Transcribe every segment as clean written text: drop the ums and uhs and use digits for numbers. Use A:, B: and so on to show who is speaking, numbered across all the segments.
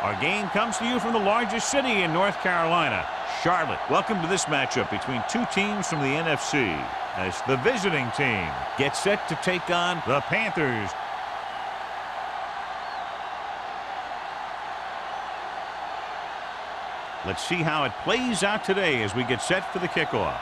A: Our game comes to you from the largest city in North Carolina, Charlotte. Welcome to this matchup between two teams from the NFC as the visiting team gets set to take on the Panthers. Let's see how it plays out today as we get set for the kickoff.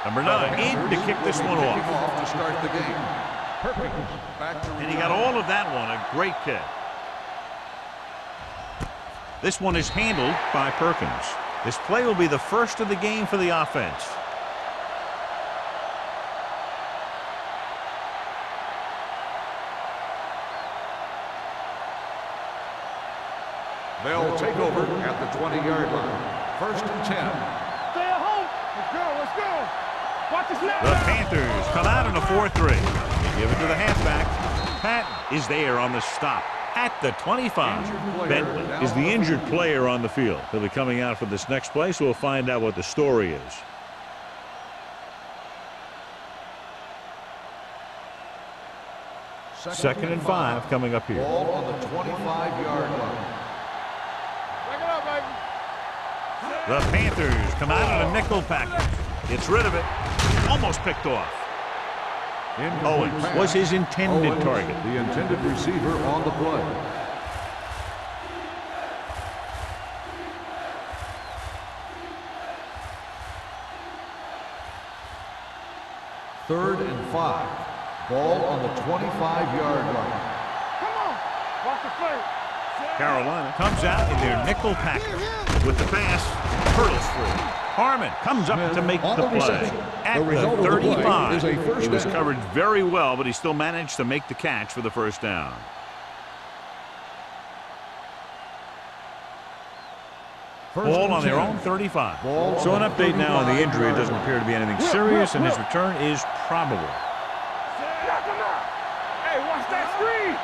A: Number 9 in to kick this one off.
B: To start the game. Perkins back to
A: and he got all of that one. A great kick. This one is handled by Perkins. This play will be the first of the game for the offense.
B: They'll take over at the 20-yard line. 1st and 10.
C: Stay at home. Let's go. Let's go. Watch the snap.
A: The Panthers come out in a 4-3. Give it to the halfback. Patton is there on the stop at the 25. Bentley is the injured player on the field. He'll be coming out for this next play, so we'll find out what the story is. Second and 5 coming up here.
B: Ball on the 25-yard line.
C: Back it up, baby.
A: The Panthers come out in a nickel package. Gets rid of it. Almost picked off. Owens was his intended target.
B: The intended receiver on the play. Third and 5. Ball on the 25-yard line.
C: Come on. Watch the play.
A: Carolina comes out in their nickel package. With the pass, hurdles through. Harmon comes up to make the play. At the 35. He was covered very well, but he still managed to make the catch for the first down. Ball on their own 35. So an update now on the injury. It doesn't appear to be anything serious, and his return is probable.
C: Hey, watch that screen.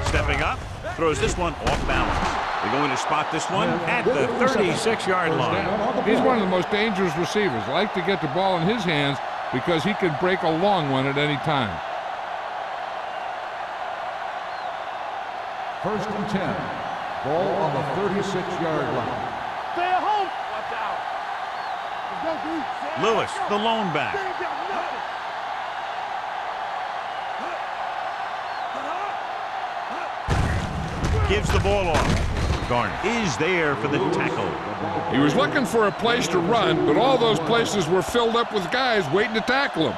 A: Stepping up, throws this one off balance. They're going to spot this one at the 36-yard line.
D: He's one of the most dangerous receivers. Like to get the ball in his hands because he can break a long one at any time.
B: 1st and 10. Ball on the 36-yard line.
C: Stay at home. Watch out.
A: Lewis, the lone back. Gives the ball off. Garner is there for the tackle.
D: He was looking for a place to run, but all those places were filled up with guys waiting to tackle him.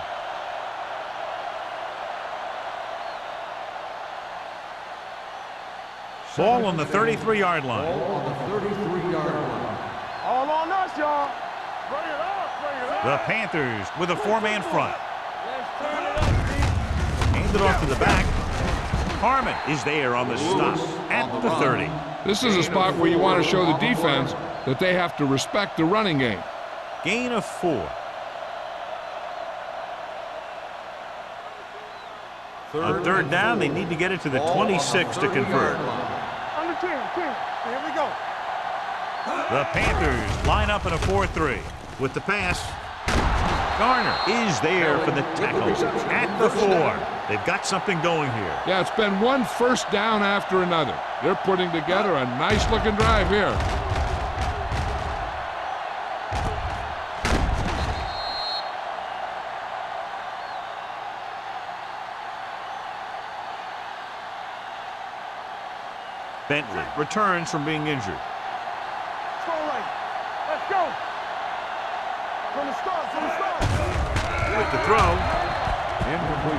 A: Ball on the 33-yard line.
B: Ball on the 33-yard line.
C: All on us, y'all. Bring it up. Bring it up.
A: The Panthers with a 4-man front.
C: Let's turn it up,
A: Hand it off to the back. Harmon is there on the stop at the 30.
D: This is a spot where you want to show the defense that they have to respect the running game.
A: Gain of 4. On third down, they need to get it to the 26 to convert.
C: Under 10. Here we go.
A: The Panthers line up in a 4-3. With the pass, Garner is there for the tackle at the 4. They've got something going here.
D: Yeah, it's been one first down after another. They're putting together a nice-looking drive here.
A: Bentley returns from being injured.
C: Score right. Let's go. From the start.
A: With the throw.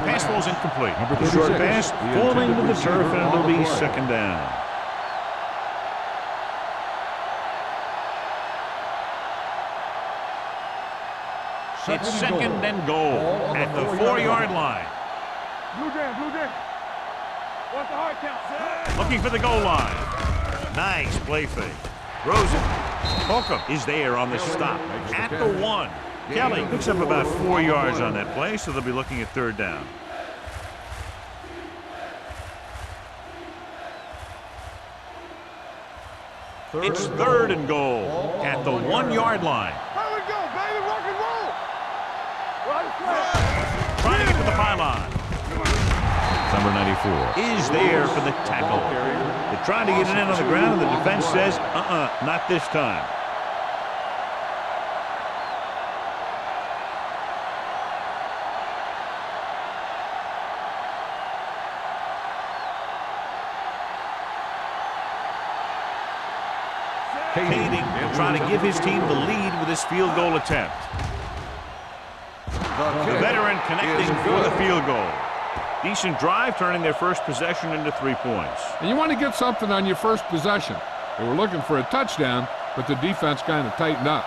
A: Pass ball's incomplete. The short pass falling to the turf, and it'll be second down. It's second and goal at the 4-yard line.
C: Blue jam. What's the hard count?
A: Looking for the goal line. Nice play fake. Throws it. Holcomb is there on the stop at the 1. Kelly picks up about 4 yards on that play, so they'll be looking at third down. It's 3rd and goal at the 1-yard line.
C: Here we go, baby. Rock and roll.
A: Trying to get to the pylon. Number 94 is there for the tackle. They're trying to get it in on the ground, and the defense says, not this time. Kading trying to give his team the lead with his field goal attempt. The veteran connecting for the field goal. Decent drive, turning their first possession into 3 points.
D: And you want to get something on your first possession. They were looking for a touchdown, but the defense kind of tightened up.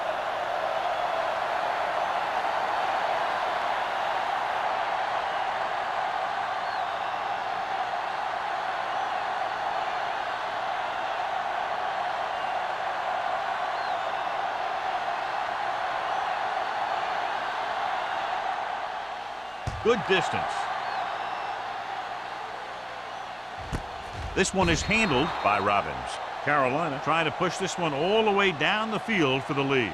A: Good distance. This one is handled by Robbins. Carolina trying to push this one all the way down the field for the lead.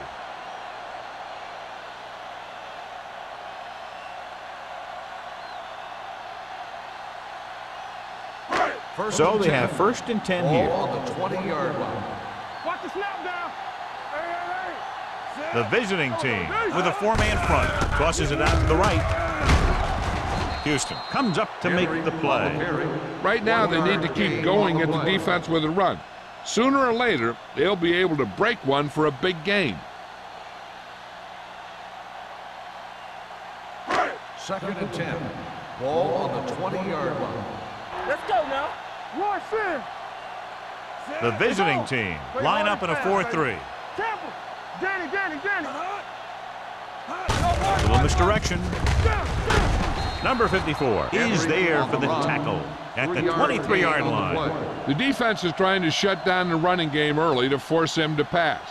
A: So they have 1st and 10 here.
B: On the 20-yard line.
C: Watch the snap down. Hey.
A: The visiting team with a 4-man front tosses it out to the right. Houston comes up to make the play.
D: Right now, they need to keep going at the defense with a run. Sooner or later, they'll be able to break one for a big gain.
B: 2nd and 10. Ball on the 20-yard line.
C: Let's go now. Roy Finn.
A: The visiting team line up in a 4-3.
C: Tampa. Danny.
A: Little misdirection. Number 54 is there for the tackle at the 23-yard line.
D: The defense is trying to shut down the running game early to force him to pass.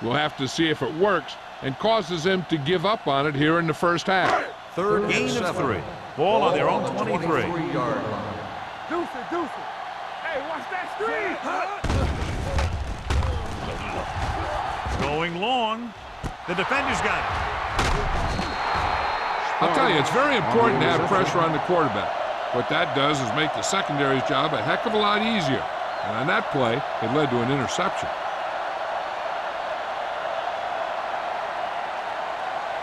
D: We'll have to see if it works and causes him to give up on it here in the first half.
B: 3rd
A: Gain
B: and
A: of
B: 7.
A: 3. Ball on their own 23.
B: 23-yard line.
C: Deuce it. Hey, watch that screen.
A: Going long. The defender's got it.
D: I'll tell you, it's very important to have pressure on the quarterback. What that does is make the secondary's job a heck of a lot easier. And on that play, it led to an interception.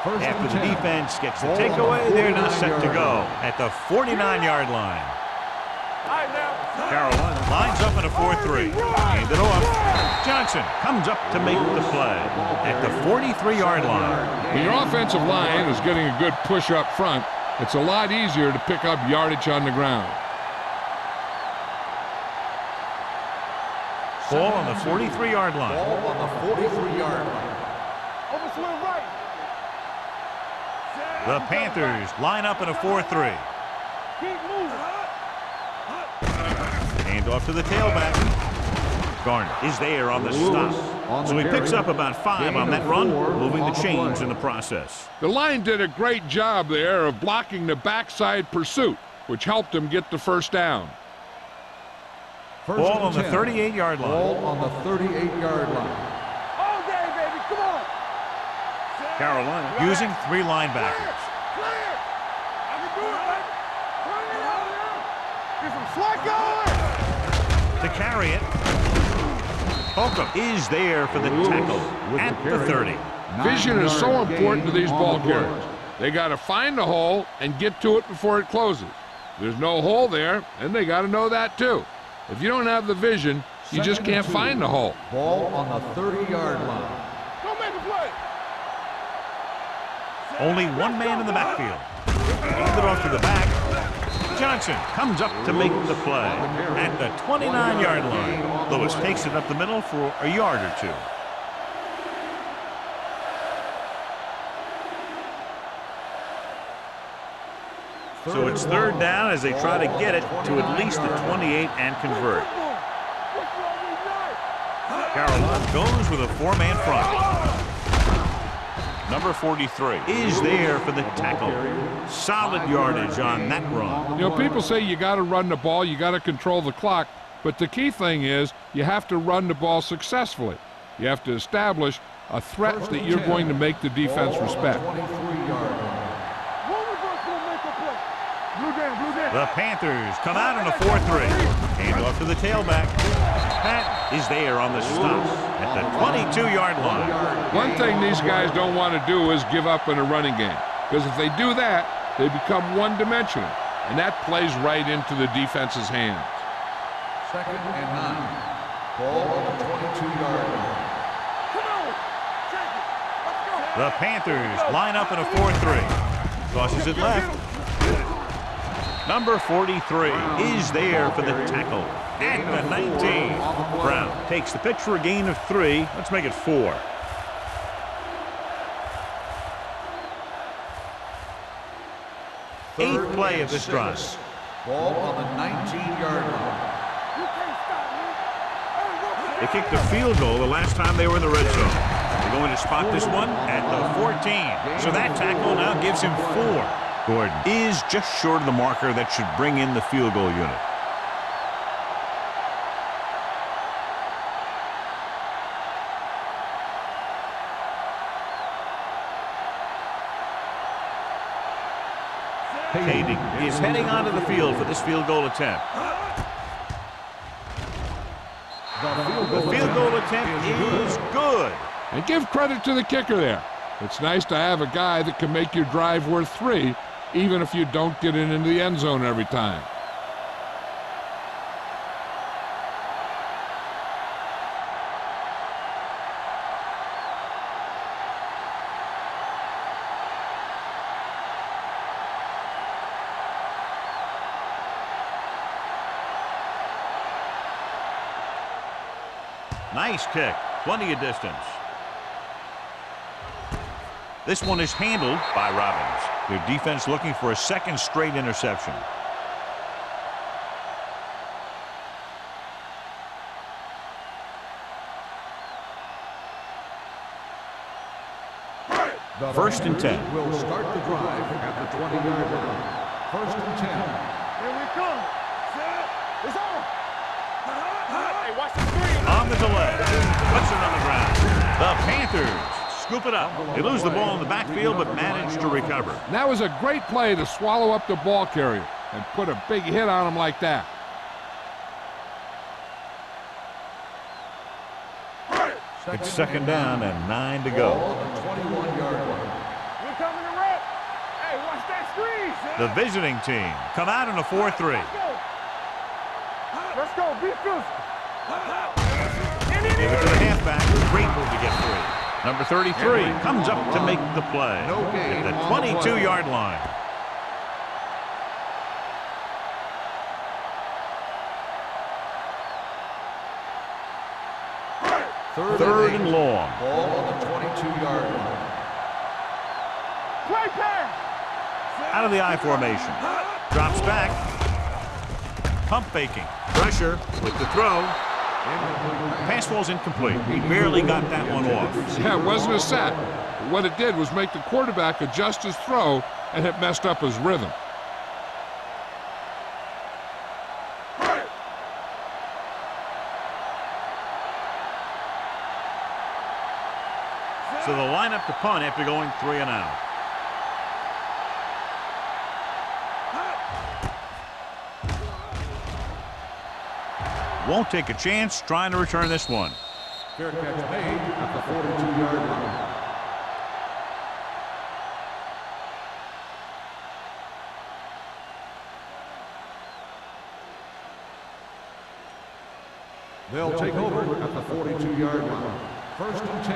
A: After the defense gets the takeaway, they're now set to go at the 49-yard line. Carolina lines up in a 4-3. Hand it off. Johnson comes up to make the play at the 43-yard line.
D: When your offensive line is getting a good push up front, it's a lot easier to pick up yardage on the ground.
A: Ball on the 43-yard line.
B: Ball on the 43-yard line.
C: Overswing right.
A: The Panthers line up in a 4-3.
C: Keep moving.
A: Hand off to the tailback. Garner is there on the stop. So he picks up about 5 on that run, moving the chains in the process.
D: The line did a great job there of blocking the backside pursuit, which helped him get the first down.
A: Ball on the 38-yard line.
B: Ball on the 38-yard line.
C: All day, baby. Come on.
A: Carolina using 3 linebackers.
C: Clear. I can do it, baby. Turn it out now. Get some slack going.
A: To carry it, Holcomb is there for the tackle at the 30.
D: Vision is so important to these ball carriers. They got to find the hole and get to it before it closes. There's no hole there, and they got to know that too. If you don't have the vision, you just can't find the hole.
B: Ball on the 30-yard line.
C: Don't make a play.
A: Only 1 man in the backfield. Hand it off to the back. Johnson comes up to make the play at the 29-yard line. Lewis takes it up the middle for a yard or 2. So it's 3rd down as they try to get it to at least the 28 and convert. Carolina goes with a 4-man front. Number 43 is there for the tackle. Solid yardage on that run.
D: You know, people say you got to run the ball, you got to control the clock, But the key thing is you have to run the ball successfully. You have to establish a threat that you're going to make the defense respect.
A: The Panthers come out in a 4-3. Hand off to the tailback. Pat is there on the stop at the 22-yard line.
D: One thing these guys don't want to do is give up in a running game, because if they do that, they become one-dimensional, and that plays right into the defense's hands.
B: 2nd and 9. Ball on the 22-yard line.
A: The Panthers line up in a 4-3. Tosses it left. Number 43 is there for the tackle at the 19. Brown takes the pitch for a gain of 3. Let's make it 4. Eighth play of this drive.
B: Ball on the 19-yard line.
A: They kicked a field goal the last time they were in the red zone. They're going to spot this one at the 14. So that tackle now gives him 4. Gordon is just short of the marker that should bring in the field goal unit. Hayden is heading onto the field for this field goal attempt. The field goal attempt is good.
D: And give credit to the kicker there. It's nice to have a guy that can make your drive worth 3, even if you don't get it into the end zone every time.
A: Nice kick. Plenty of distance. This one is handled by Robbins. Their defense looking for a second straight interception. First and 10.
B: Will start the drive at the 20-yard line. First and 10.
C: Here we come. It's on. Hey, watch the screen.
A: On the delay. Puts it on the ground. The Panthers scoop it up. They lose the ball in the backfield but manage to recover.
D: And that was a great play to swallow up the ball carrier and put a big hit on him like that.
A: It's second down and 9 to go.
B: Ball on the 21-yard line.
C: We're coming to rep. Hey, watch that screen.
A: The visiting team come out in a 4-3.
C: Let's go. Be physical.
A: Give it to the halfback. Great move to get free. Number 33 comes up to make the play at the 22-yard line. Third and long.
B: Ball on the 22-yard line.
C: Play pass.
A: Out of the I formation. Drops back. Pump faking. Pressure with the throw. Pass falls incomplete. He barely got that one off.
D: Yeah, it wasn't a set. But what it did was make the quarterback adjust his throw, and it messed up his rhythm.
A: So they'll line up to punt after going 3 and out. Won't take a chance trying to return this one.
B: Fair catch made at the 42-yard line. They'll take over at the 42-yard line. First and 10.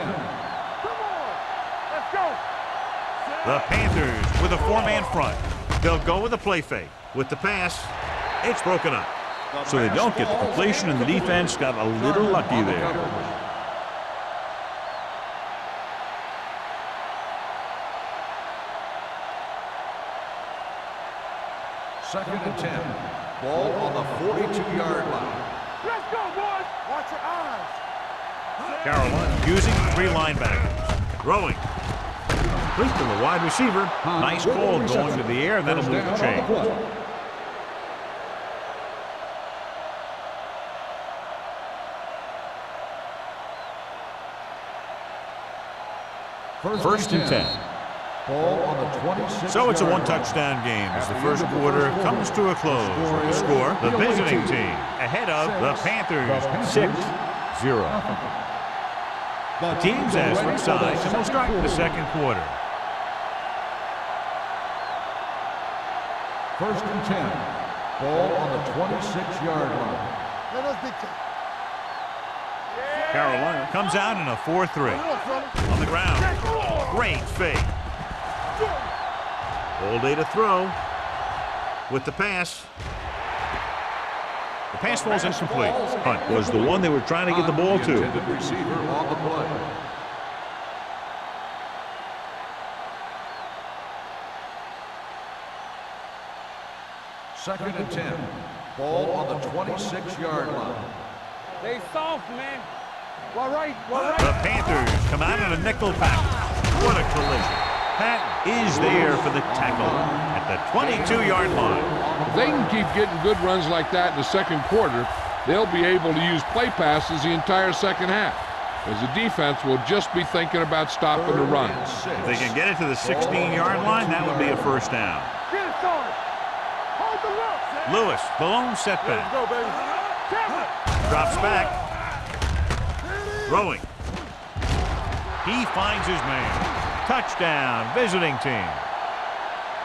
C: Come on. Let's go.
A: The Panthers with a 4-man front. They'll go with a play fake. With the pass, it's broken up. So they don't get the completion, and the defense got a little lucky there.
B: Second and 10. Ball on the 42-yard line.
C: Let's go, boys. Watch your eyes.
A: Carolina using 3 linebackers. Throwing. Complete to the wide receiver. Nice ball going to the air, and that'll move the chain. First and 10.
B: Ball on the 26.
A: So it's a one-touchdown game as the first quarter comes to a close. The score, the visiting team ahead of the Panthers 6-0. The teams as switch sides and will start the second quarter.
B: First and 10. Ball on the 26-yard line.
A: Carolina comes out in a 4-3. On the ground. Great fake. All day to throw. With the pass. The pass falls incomplete. Hunt was the one they were trying to get the ball to.
B: Intended receiver on the play. Second and 10. Ball on the 26-yard line.
C: They soft, man. All right.
A: The Panthers come out in a nickel pack. What a collision. Pat is there for the tackle at the 22-yard line.
D: If they can keep getting good runs like that in the second quarter, they'll be able to use play passes the entire second half, as the defense will just be thinking about stopping the run.
A: If they can get it to the 16-yard line, that would be a first down.
C: Get it started. Hold the look.
A: Lewis, the lone setback.
C: Go, baby.
A: Drops back. Throwing. He finds his man. Touchdown, visiting team.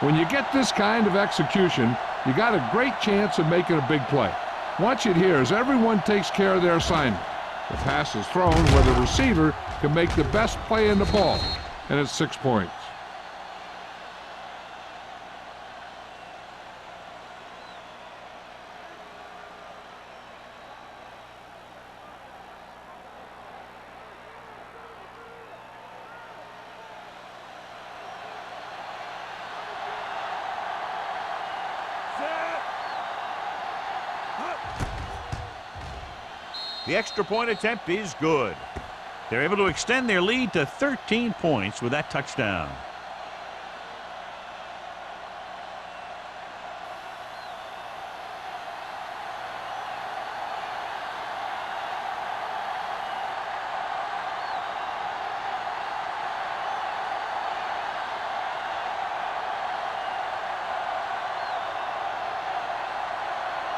D: When you get this kind of execution, you got a great chance of making a big play. Watch it here as everyone takes care of their assignment. The pass is thrown where the receiver can make the best play in the ball, and it's 6 points.
A: The extra point attempt is good. They're able to extend their lead to 13 points with that touchdown.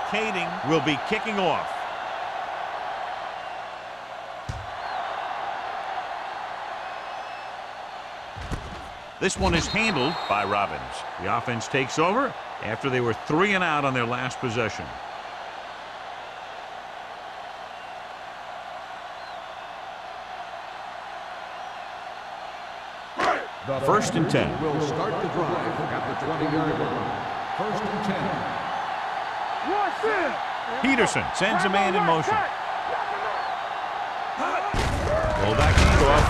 A: Kading will be kicking off. This one is handled by Robbins. The offense takes over after they were 3 and out on their last possession. First and 10.
B: Will start the drive at the 20-yard line. First and 10.
A: Peterson sends a man in motion. Fullback handoff.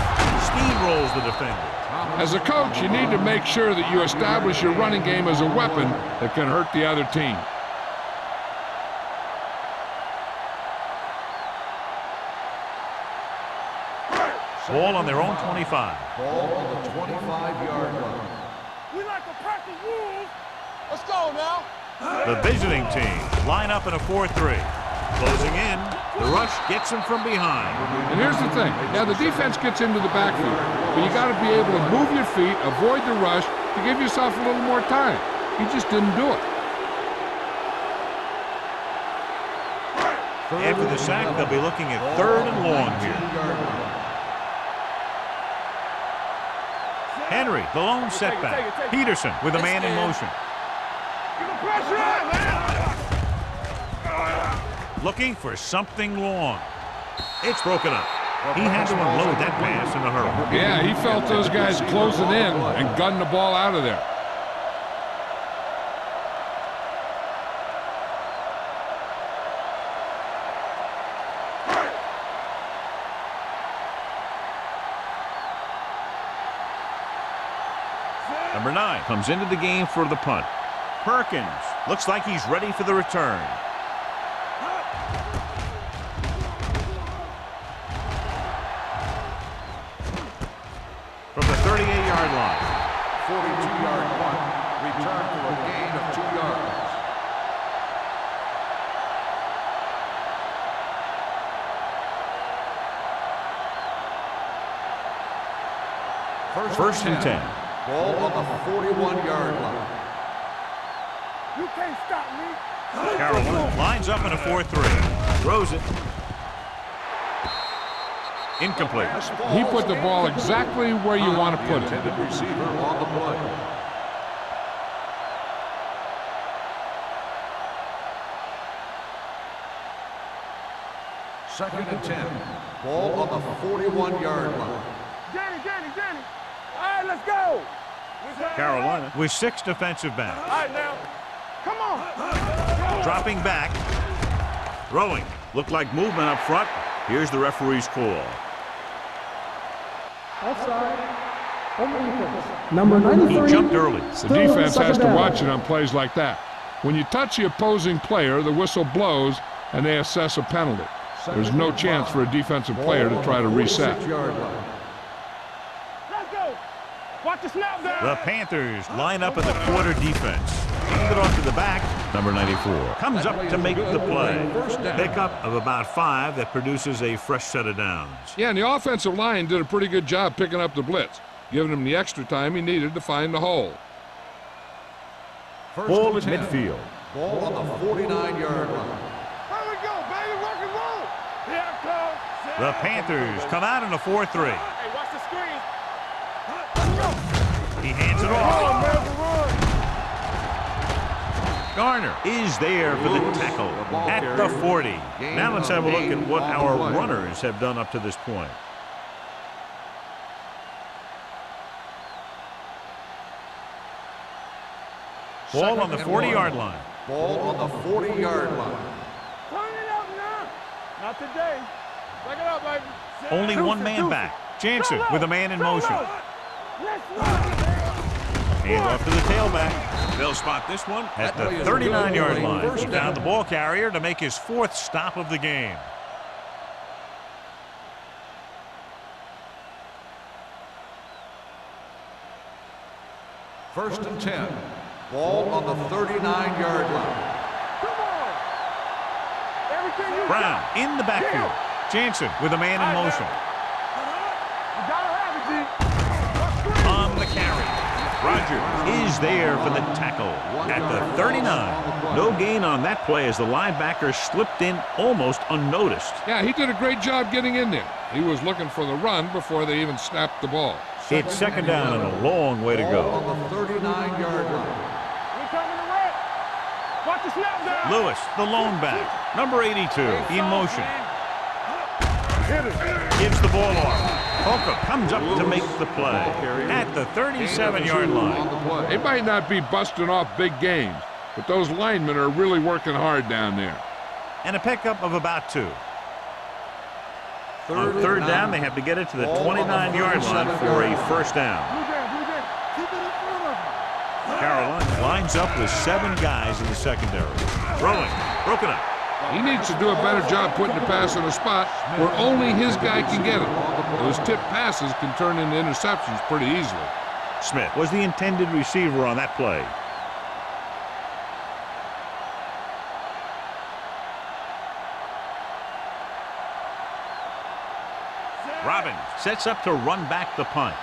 A: Steamrolls the defender.
D: As a coach, you need to make sure that you establish your running game as a weapon that can hurt the other team.
A: Ball on their own 25.
B: Ball on the 25-yard line.
C: We like to practice rules. Let's go now.
A: The visiting team line up in a 4-3. Closing in, the rush gets him from behind.
D: And here's the thing. Now, the defense gets into the backfield, but you got to be able to move your feet, avoid the rush, to give yourself a little more time. He just didn't do it.
A: After the sack, they'll be looking at 3rd and long here. Henry, the lone setback. Peterson with a man in motion. Looking for something long. It's broken up. He had to unload that pass in a hurry.
D: Yeah, he felt those guys closing in and gunned the ball out of there.
A: Number 9 comes into the game for the punt. Perkins looks like he's ready for the return. From the 38-yard line.
B: 42-yard punt. Return for a gain of 2 yards.
A: First and 10.
B: Ball on the 41-yard line.
C: You can't stop me.
A: Carolina lines up in a 4-3. Throws it. Incomplete.
D: He put the ball exactly where you want to put it.
B: Intended receiver on the play. Second and 10. Ball on the 41-yard line.
C: Danny. All right, let's go.
A: Carolina with 6 defensive
C: All
A: backs.
C: right, now. Come on.
A: Dropping back. Throwing. Looked like movement up front. Here's the referee's call.
E: Offside. Number 93.
A: He jumped early.
D: The defense has to watch it on plays like that. When you touch the opposing player, the whistle blows and they assess a penalty. There's no chance for a defensive player to try to reset.
C: Let's go. Watch the snap down.
A: The Panthers line up in the quarter defense. Hand it off to the back. Number 94 comes up to make the play. Pickup of about 5 that produces a fresh set of downs.
D: Yeah, and the offensive line did a pretty good job picking up the blitz, giving him the extra time he needed to find the hole.
A: Ball at midfield.
B: Ball on the 49-yard line.
C: Here we go, baby. Rock and roll. Here it comes.
A: The Panthers come out in a 4-3.
C: Hey, watch the screen.
A: He hands it
C: Oh,
A: off.
C: man, run.
A: Garner is there for the tackle at the 40. Now let's have a look at what our runners have done up to this point. Ball on the 40-yard line.
B: Ball on the 40-yard line.
C: Turn it up now. Not today. Back it up, baby.
A: Only one man back. Jansen with a man in motion.
C: Let's run.
A: Hand off to the tailback. They'll spot this one at the 39-yard line. He found the ball carrier to make his 4th stop of the game.
B: First and 10. Ball on the 39-yard line.
C: Come on. Everything you
A: Brown
C: got.
A: in the backfield. Jansen with a man in motion.
C: You gotta have it, G.
A: On the carry. Rogers is there for the tackle at the 39. No gain on that play as the linebacker slipped in almost unnoticed.
D: Yeah, he did a great job getting in there. He was looking for the run before they even snapped the ball.
A: It's second down and a long way to
B: Ball
A: go.
B: on the 39-yard line.
C: We coming to red. Watch the snap down.
A: Lewis, the lone back. Number 82 in motion.
C: Hit it.
A: Gives the ball off. Holcomb comes up to make the play at the 37-yard line.
D: They might not be busting off big games, but those linemen are really working hard down there.
A: And a pickup of about 2. On third down, they have to get it to the 29-yard line for a first down.
C: Blue Jay. Keep it in front of you.
A: Carolina lines up with 7 guys in the secondary. Throwing. Broken up.
D: He needs to do a better job putting the pass in a spot where only his guy can get it. Those tip passes can turn into interceptions pretty easily.
A: Smith was the intended receiver on that play. Robbins sets up to run back the punt.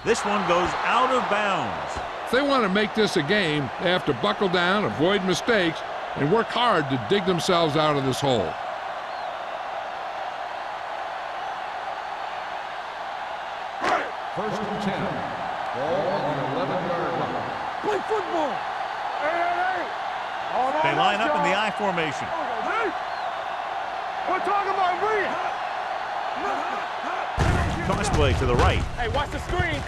A: This one goes out of bounds.
D: If they want to make this a game, they have to buckle down, avoid mistakes, and work hard to dig themselves out of this hole.
B: First and 10. Ball on the 11-yard line.
C: Play football. Hey.
A: They line up in the I formation.
C: Hey. We're talking about me.
A: Toss play to the right.
C: Hey, watch the screen.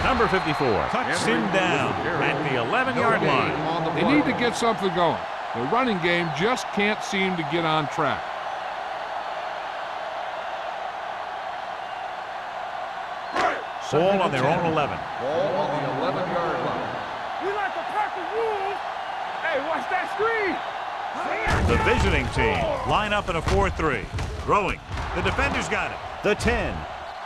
A: Number 54 cuts him down at the 11-yard line.
D: They need to get something going. The running game just can't seem to get on track.
A: Ball on their own 11.
B: Ball on the 11-yard line.
C: We like to practice rules. Hey, watch that screen.
A: The visiting team line up in a 4-3. Throwing. The defender's got it. The 10.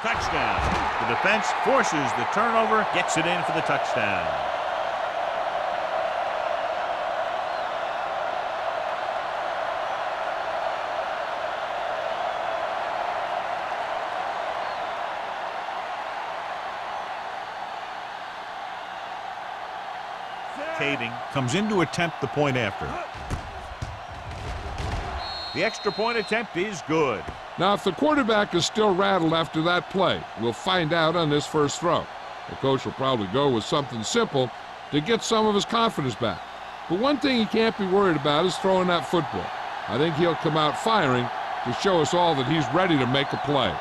A: Touchdown. The defense forces the turnover, gets it in for the touchdown. caving, comes in to attempt the point after. The extra point attempt is good.
D: Now, if the quarterback is still rattled after that play, we'll find out on this first throw. The coach will probably go with something simple to get some of his confidence back. But one thing he can't be worried about is throwing that football. I think he'll come out firing to show us all that he's ready to make a play.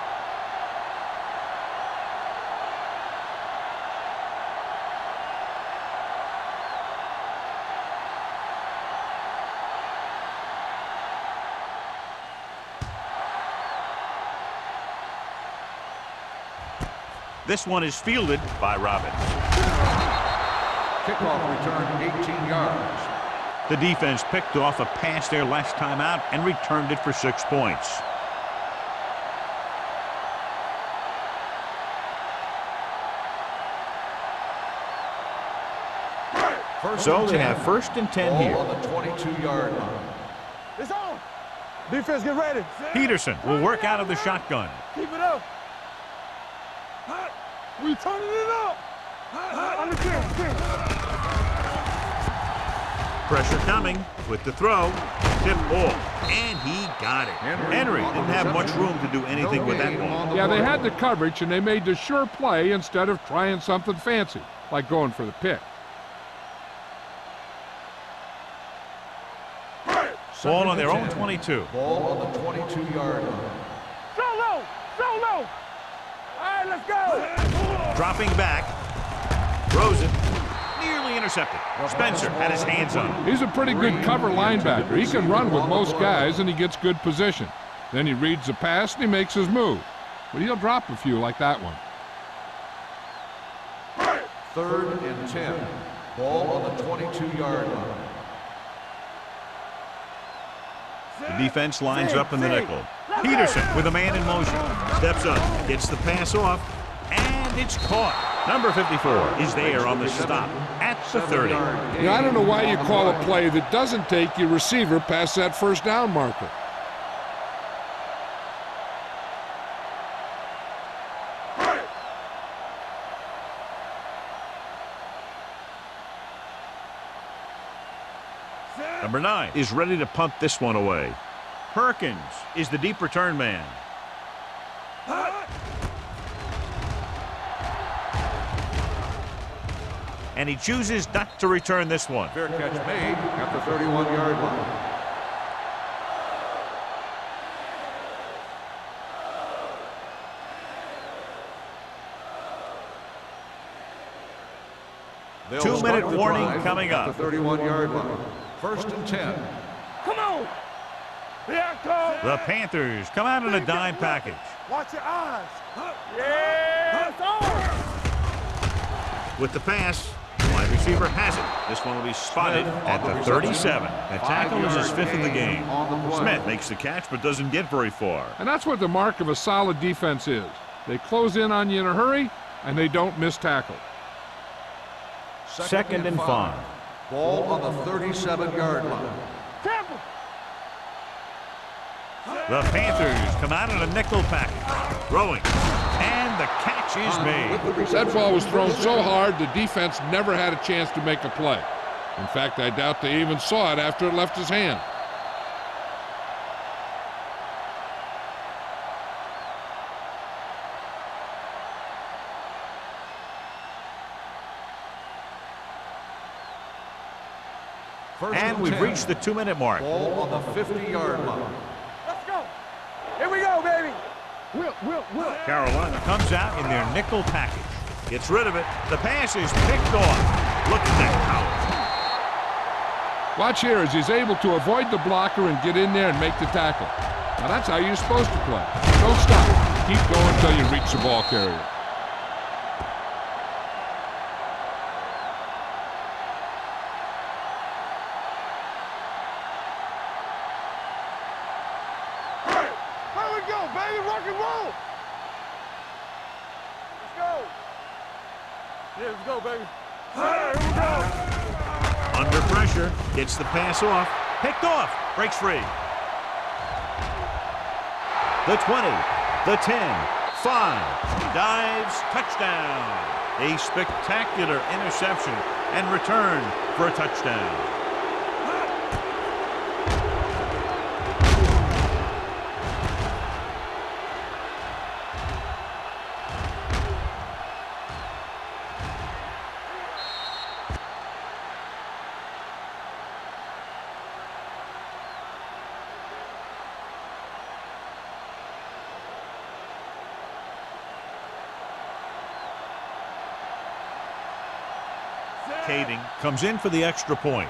A: This one is fielded by Robbins.
B: Kickoff return 18 yards.
A: The defense picked off a pass there last time out and returned it for 6 points. So they have 1st and 10 here.
B: On the 22-yard line.
C: It's on. Defense, get ready.
A: Peterson will work out of the shotgun.
C: Keep it up. We turning it up.
A: Pressure coming with the throw. Tip ball. And he got it. Henry didn't have much room to do anything with that ball.
D: Yeah, they had the coverage, and they made the sure play instead of trying something fancy, like going for the pick.
A: Ball on their own 22.
B: Ball on the 22-yard line.
C: Solo. All right, let's go.
A: Dropping back. Throws it. Nearly intercepted. Spencer had his hands on it.
D: He's a pretty good cover linebacker. He can run with most guys, and he gets good position. Then he reads the pass, and he makes his move. But he'll drop a few like that one.
B: 3rd and 10. Ball on the 22-yard line.
A: The defense lines up in the nickel. Peterson with a man in motion. Steps up, gets the pass off, and it's caught. Number 54 is there on the stop at the 30.
D: Yeah, I don't know why you call a play that doesn't take your receiver past that 1st down marker.
A: Number 9 is ready to punt this one away. Perkins is the deep return man. And he chooses not to return this one.
B: Fair catch made at the 31-yard line. They'll
A: 2-minute
B: start the
A: warning
B: drive
A: coming
B: at
A: up.
B: the 31-yard line. 1st and 10.
C: Come on. Here I come.
A: The Panthers come out in a dime package.
C: Watch your eyes. Yeah, it's on.
A: With the pass, the wide receiver has it. This one will be spotted at the 37. The tackle is his 5th of the game. Smith makes the catch but doesn't get very far.
D: And that's what the mark of a solid defense is. They close in on you in a hurry, and they don't miss tackle.
A: 2nd and 5.
B: Ball on the 37-yard line.
C: Temple.
A: The Panthers come out in a nickel package. Throwing. And the catch is made.
D: That ball was thrown so hard, the defense never had a chance to make a play. In fact, I doubt they even saw it after it left his hand.
A: And we've reached the 2-minute mark.
B: Ball on the 50-yard line.
C: Let's go. Here we go, baby. Will.
A: Carolina comes out in their nickel package. Gets rid of it. The pass is picked off. Look at that power.
D: Watch here as he's able to avoid the blocker and get in there and make the tackle. Now that's how you're supposed to play. Don't stop. Keep going until you reach the ball carrier.
A: Under pressure, gets the pass off, picked off, breaks free. The 20, the 10, 5, dives, touchdown. A spectacular interception and return for a touchdown. Kading comes in for the extra point.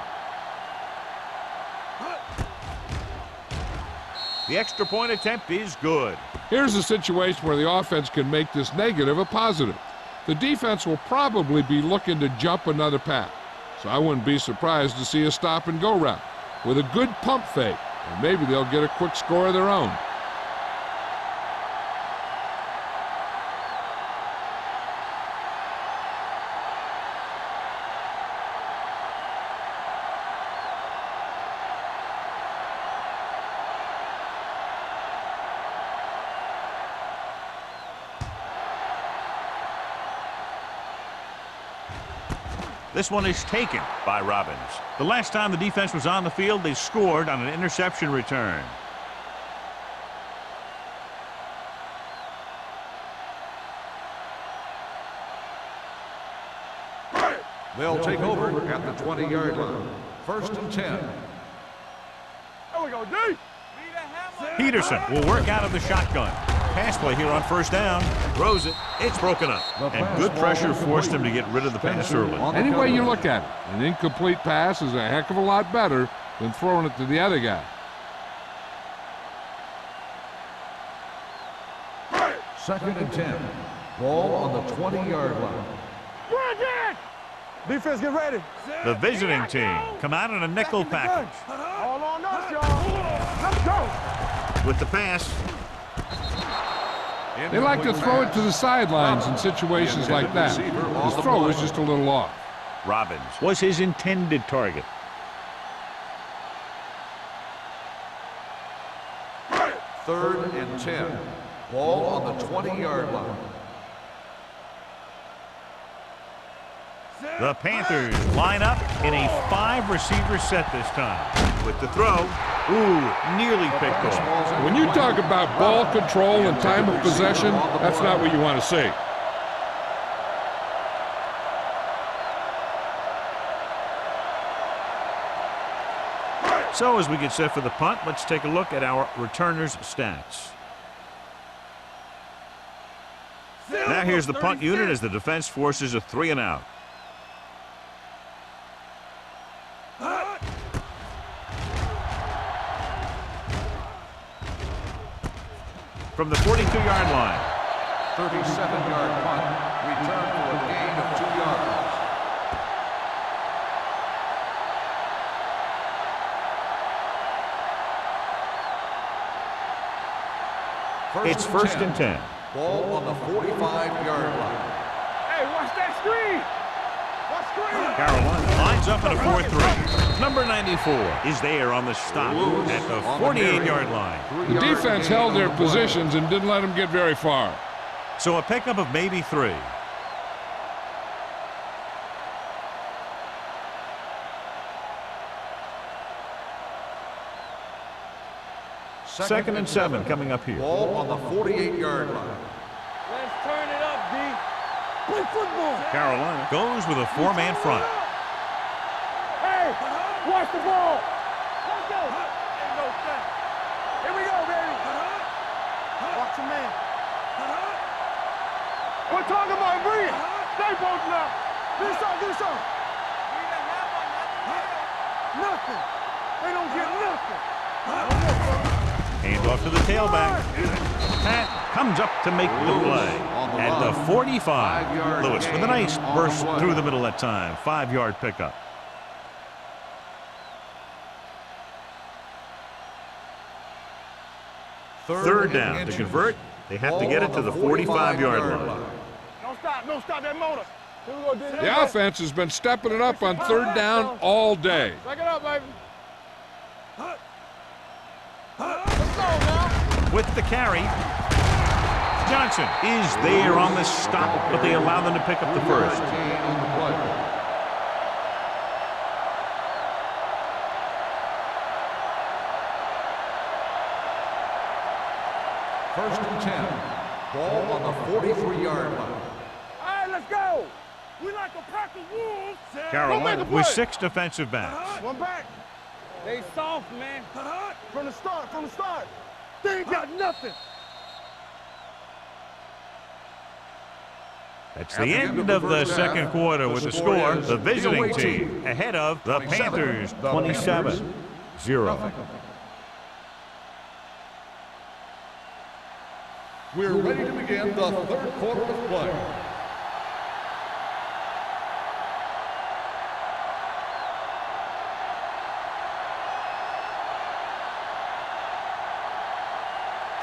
A: The extra point attempt is good.
D: Here's a situation where the offense can make this negative a positive. The defense will probably be looking to jump another pass, so I wouldn't be surprised to see a stop-and-go route with a good pump fake, and maybe they'll get a quick score of their own.
A: This one is taken by Robbins. The last time the defense was on the field, they scored on an interception return.
B: They'll take over at the 20-yard line. 1st and 10.
C: There we go, D.
A: Peterson will work out of the shotgun. Pass play here on 1st down. Throws it. It's broken up. And good pressure forced him to get rid of the pass early.
D: Any way you look at it, an incomplete pass is a heck of a lot better than throwing it to the other guy.
B: 2nd and 10. Ball on the 20-yard line.
C: Defense, get ready.
A: The visiting team come out in a nickel package.
C: All on us, y'all. Let's go.
A: With the pass.
D: They like to throw it to the sidelines in situations like that. His throw was just a little off.
A: Robbins was his intended target.
B: Third and 10. Ball on the 20-yard line.
A: The Panthers line up in a 5-receiver set this time. With the throw, nearly picked off.
D: When you talk about ball control and time of possession, that's not what you want to see.
A: So as we get set for the punt, let's take a look at our returners' stats. Now here's the punt unit as the defense forces a 3-and-out. From the 42-yard line.
B: 37-yard punt. Return for a gain of 2 yards.
A: It's 1st and 10.
B: Ball on the 45-yard line.
C: Hey, watch that screen. Watch screen.
A: Carolina lines up in a 4-3. Number 94 is there on the stop at the 48-yard line.
D: The defense held their positions and didn't let them get very far.
A: So a pickup of maybe 3. Second and 7 coming up here.
B: Ball on the 48-yard line.
C: Let's turn it up, D. Play football.
A: Carolina goes with a 4-man front.
C: Hey, watch the ball. Let's go. Ain't no thing. Here we go, baby. Watch your man. We're talking about breathe. Stay both now. Do something. Nothing. They don't get nothing.
A: Hand off to the tailback. Pat comes up to make the play at the 45. Lewis with a nice burst through the middle that time. 5-yard pickup. Third down. To convert, they have to get it to the 45-yard line.
C: Don't stop that motor. Here we go, D.
D: The offense has been stepping it up on 3rd down all day.
C: Back it up, baby. Let's go now.
A: With the carry. Johnson is there on the stop, but they allow them to pick up the first.
B: Gain on the play. First and 10. Ball on the 43-yard line.
C: All right, let's go. We like a pack of wolves.
A: Carolina with 6 defensive backs.
C: One back. They soft, man. From the start, from the start. They ain't got nothing.
A: That's the end of the second quarter with the score. The visiting team ahead of the Panthers, 27-0.
B: We're ready to begin the third quarter of play.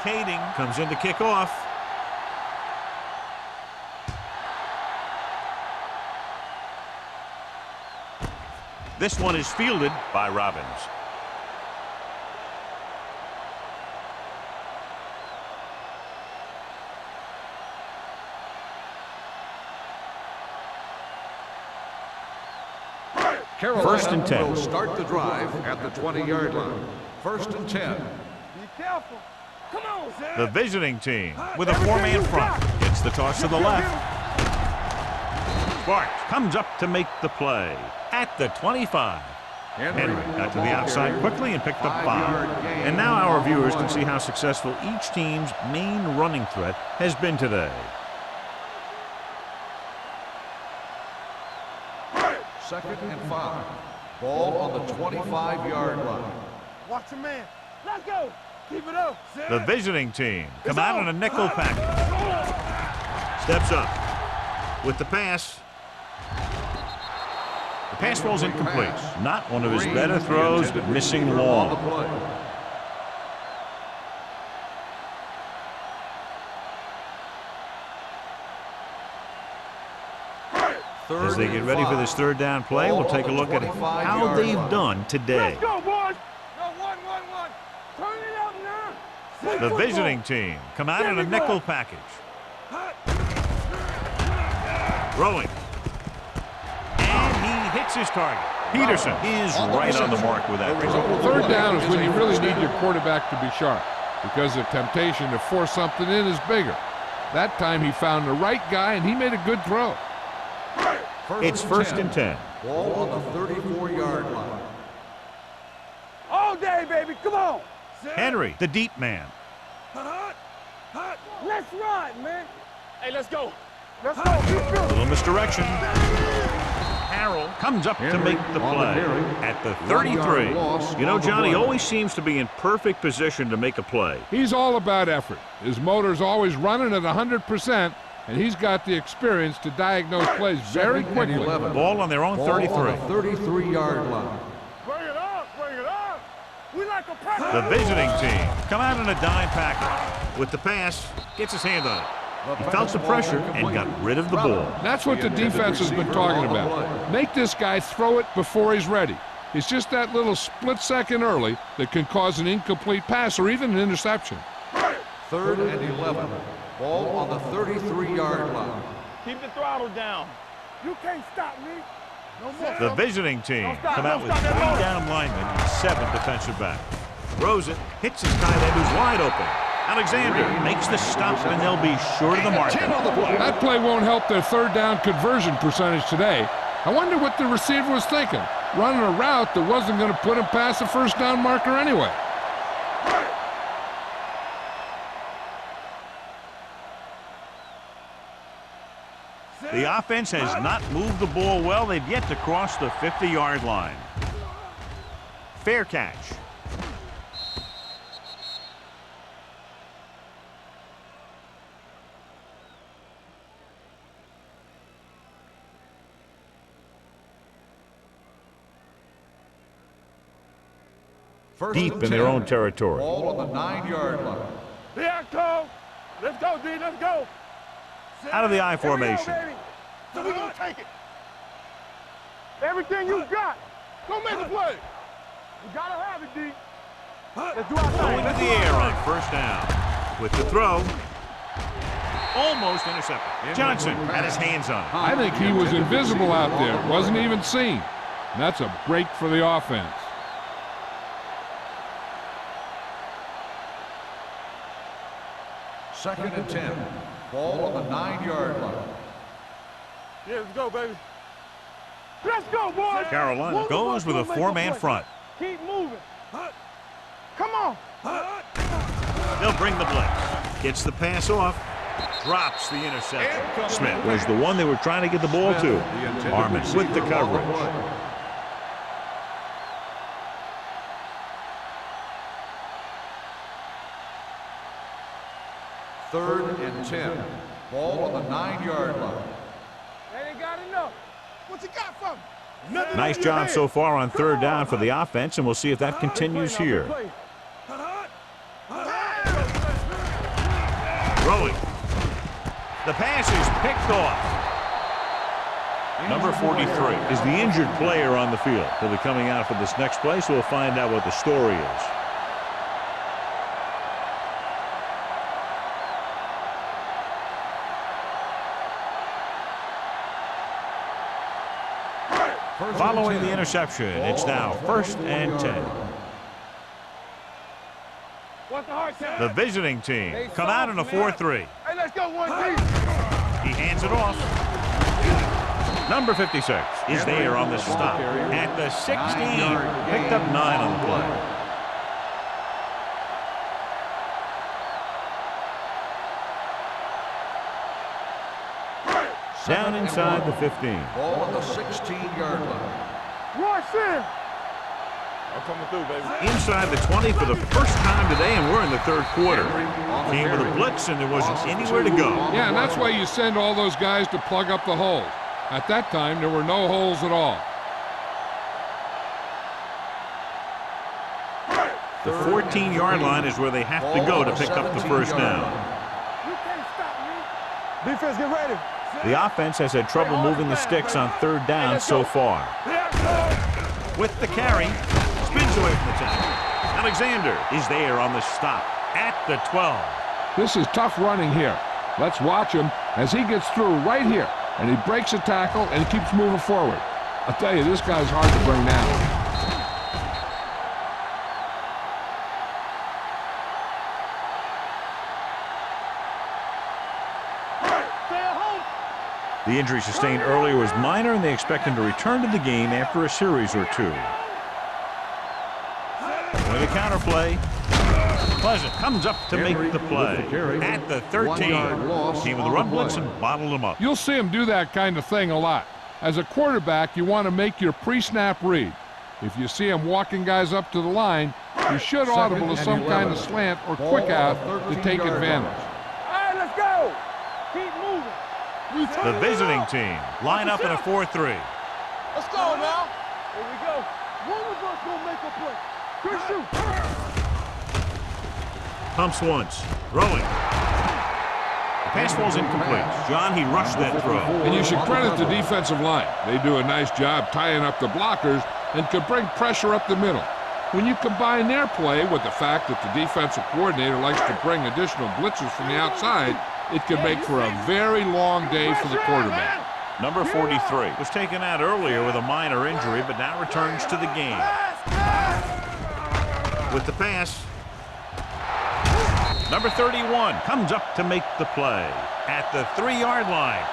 A: Kading comes in to kick off. This one is fielded by Robbins.
B: Carolina
A: First and 10.
B: will start the drive at the 20-yard line. First and 10.
C: Be careful. Come on, Zach.
A: The visiting team with a 4-man front gets the toss to the left. Sparks comes up to make the play at the 25. Henry got to the outside quickly and picked up 5. And now our viewers can see how successful each team's main running threat has been today.
B: Second and 5. Ball on the 25-yard line.
C: Watch your man. Let's go. Keep it up.
A: The visiting team come out in a nickel package. Steps up with the pass. The pass rolls incomplete. Not one of his better throws, but missing long. As they get ready for this third down play, we'll take a look at how they've done today.
C: Let's go, boys. No, one. Turn it up now.
A: The visiting team come out in a nickel package. Throwing. And he hits his target. Peterson is right on the mark with that throw.
D: Third down is when you really need your quarterback to be sharp because the temptation to force something in is bigger. That time he found the right guy and he made a good throw.
A: It's first and 10.
B: Ball on the 34-yard line.
C: All day, baby. Come on.
A: Henry, the deep man.
C: Let's ride, man. Hey, let's go. Let's go.
A: A little misdirection. Harrell comes up to make the play at the 33. You know, Johnny always seems to be in perfect position to make a play.
D: He's all about effort. His motor's always running at 100%, and he's got the experience to diagnose plays very quickly.
A: Ball on their own 33.
B: Ball on the 33-yard line.
C: Bring it up. Bring it up. We like a pack.
A: The visiting team come out in a dime package. With the pass, gets his hand on it. He felt the pressure and got rid of the ball.
D: That's what the defense has been talking about. Make this guy throw it before he's ready. It's just that little split second early that can cause an incomplete pass or even an interception.
B: Third and 11. Ball on the 33-yard line.
C: Keep the throttle down. You can't stop me. No more.
A: The visiting team come out with 3 down linemen and 7 defensive backs. Throws it, hits his tight end who's wide open. Alexander makes the stop, and they'll be sure to the mark.
D: That play won't help their third down conversion percentage today. I wonder what the receiver was thinking, running a route that wasn't going to put him past the first down marker anyway.
A: The offense has not moved the ball well. They've yet to cross the 50-yard line. Fair catch. Deep in their own territory.
B: Ball on the 9-yard line.
C: Be out, Cole. Let's go, D. Let's go.
A: Out of the I formation.
C: So we're going to take it. Everything you got. Go make a play. You got to have it, D. Let's do our thing.
A: Going to the air on first down. With the throw. Almost intercepted. Johnson had his hands on it.
D: I think he was invisible out there. Wasn't even seen. And that's a break for the offense.
B: Second and 10. Ball on the 9-yard line.
C: Yeah, let's go, baby. Let's go, boys.
A: Carolina goes with a 4-man front.
C: Keep moving. Come on.
A: They'll bring the blitz. Gets the pass off. Drops the interception. Smith was the one they were trying to get the ball to. Harmon with the coverage.
B: Third and 10. Ball on the 9-yard line.
C: They ain't got enough. What you got from me?
A: Nice job so far on third down for the offense, and we'll see if that continues here. Throwing. The pass is picked off. Number 43 is the injured player on the field. He'll be coming out for this next play, so we'll find out what the story is. Following the interception, it's now 1st and 10. The visiting team come out in a 4-3.
C: Hey, let's go, 1-3.
A: He hands it off. Number 56 is there on the stop at the 16. Picked up 9 on the play. Down inside the 15.
B: Ball on the 16-yard line.
C: Rush in. I'm coming through, baby.
A: Inside the 20 for the first time today, and we're in the 3rd quarter. Came with a blitz, and there wasn't anywhere to go.
D: Yeah, and that's why you send all those guys to plug up the holes. At that time, there were no holes at all.
A: The 14-yard line is where they have to go to pick up the first down.
C: You can't stop me. Defense, get ready.
A: The offense has had trouble moving the sticks on 3rd down so far. With the carry, spins away from the tackle. Alexander is there on the stop at the 12.
D: This is tough running here. Let's watch him as he gets through right here. And he breaks a tackle and keeps moving forward. I'll tell you, this guy's hard to bring down.
A: The injury sustained earlier was minor, and they expect him to return to the game after a series or 2. With a counterplay. Pleasant comes up to make the play. At the 13. Came with the run blitz and bottled him up.
D: You'll see him do that kind of thing a lot. As a quarterback, you want to make your pre-snap read. If you see him walking guys up to the line, you should audible to some kind of slant or quick out to take advantage.
C: All right, let's go. Keep moving.
A: The visiting team line up in a 4-3.
C: Let's go now. Here we go. One of us gonna make a play. Good shoot.
A: Pumps once. Throwing. The pass falls incomplete. John, he rushed that throw.
D: And you should credit the defensive line. They do a nice job tying up the blockers and can bring pressure up the middle. When you combine their play with the fact that the defensive coordinator likes to bring additional blitzes from the outside, it can make for a very long day for the quarterback.
A: Number 43 was taken out earlier with a minor injury, but now returns to the game. With the pass. Number 31 comes up to make the play at the 3-yard line.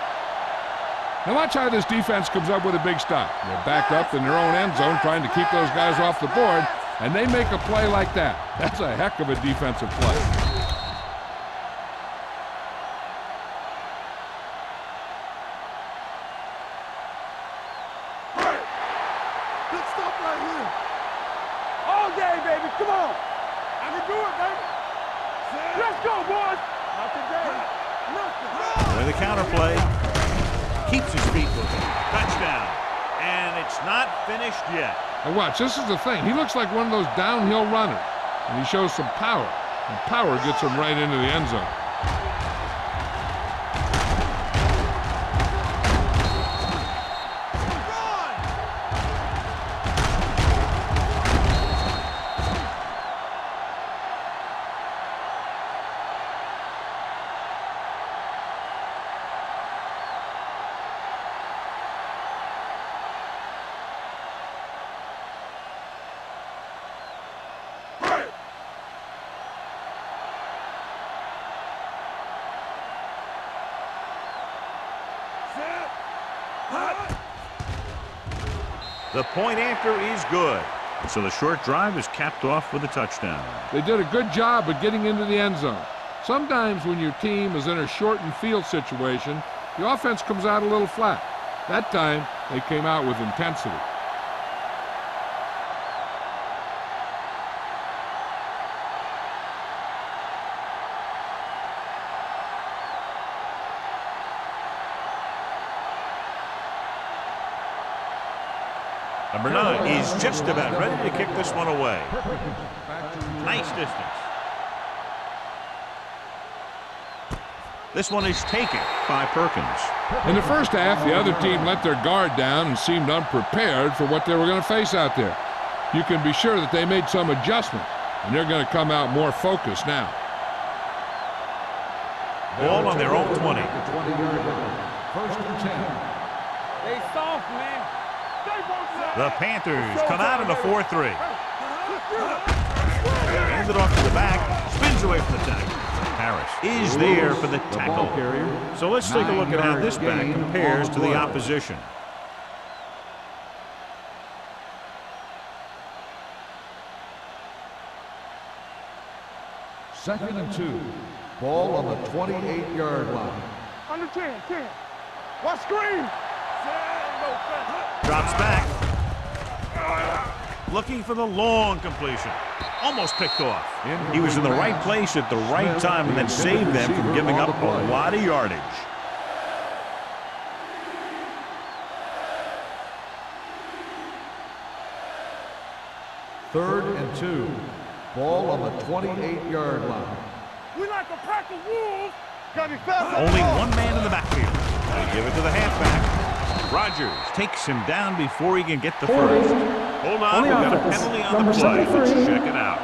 D: Now watch how this defense comes up with a big stop. They're backed up in their own end zone trying to keep those guys off the board, and they make a play like that. That's a heck of a defensive play.
C: Good stuff right here. All day, baby. Come on. I can do it, baby. Let's go, boys. Not today. Nothing.
A: With a counterplay. Keeps his feet moving. Touchdown. And it's not finished yet.
D: And watch, this is the thing. He looks like one of those downhill runners, and he shows some power. And power gets him right into the end zone.
A: The point after is good. So the short drive is capped off with a touchdown.
D: They did a good job of getting into the end zone. Sometimes when your team is in a shortened field situation, the offense comes out a little flat. That time, they came out with intensity.
A: Number 9 is just about ready to kick this one away. Nice distance. This one is taken by Perkins.
D: In the first half, the other team let their guard down and seemed unprepared for what they were going to face out there. You can be sure that they made some adjustments, and they're going to come out more focused now.
A: Ball on their own 20.
B: 20-yard line. First and 10.
C: They soft, man.
A: The Panthers come out in a 4-3. Hands it off to the back. Spins away from the tackle. Harris is there for the tackle. So let's take a look at how this back compares to the opposition.
B: Second and 2. Ball on the 28-yard line.
C: Under 10. Watch screen.
A: Drops back. Looking for the long completion. Almost picked off. He was in the right place at the right time and then saved them from giving up a lot of yardage.
B: Third and 2. Ball on the 28-yard line.
C: We like a pack of wolves. Gotta be fast.
A: Only one man in the backfield. They give it to the halfback. Rogers takes him down before he can get the first. Hold on, we've got a penalty on the play. Let's check it out.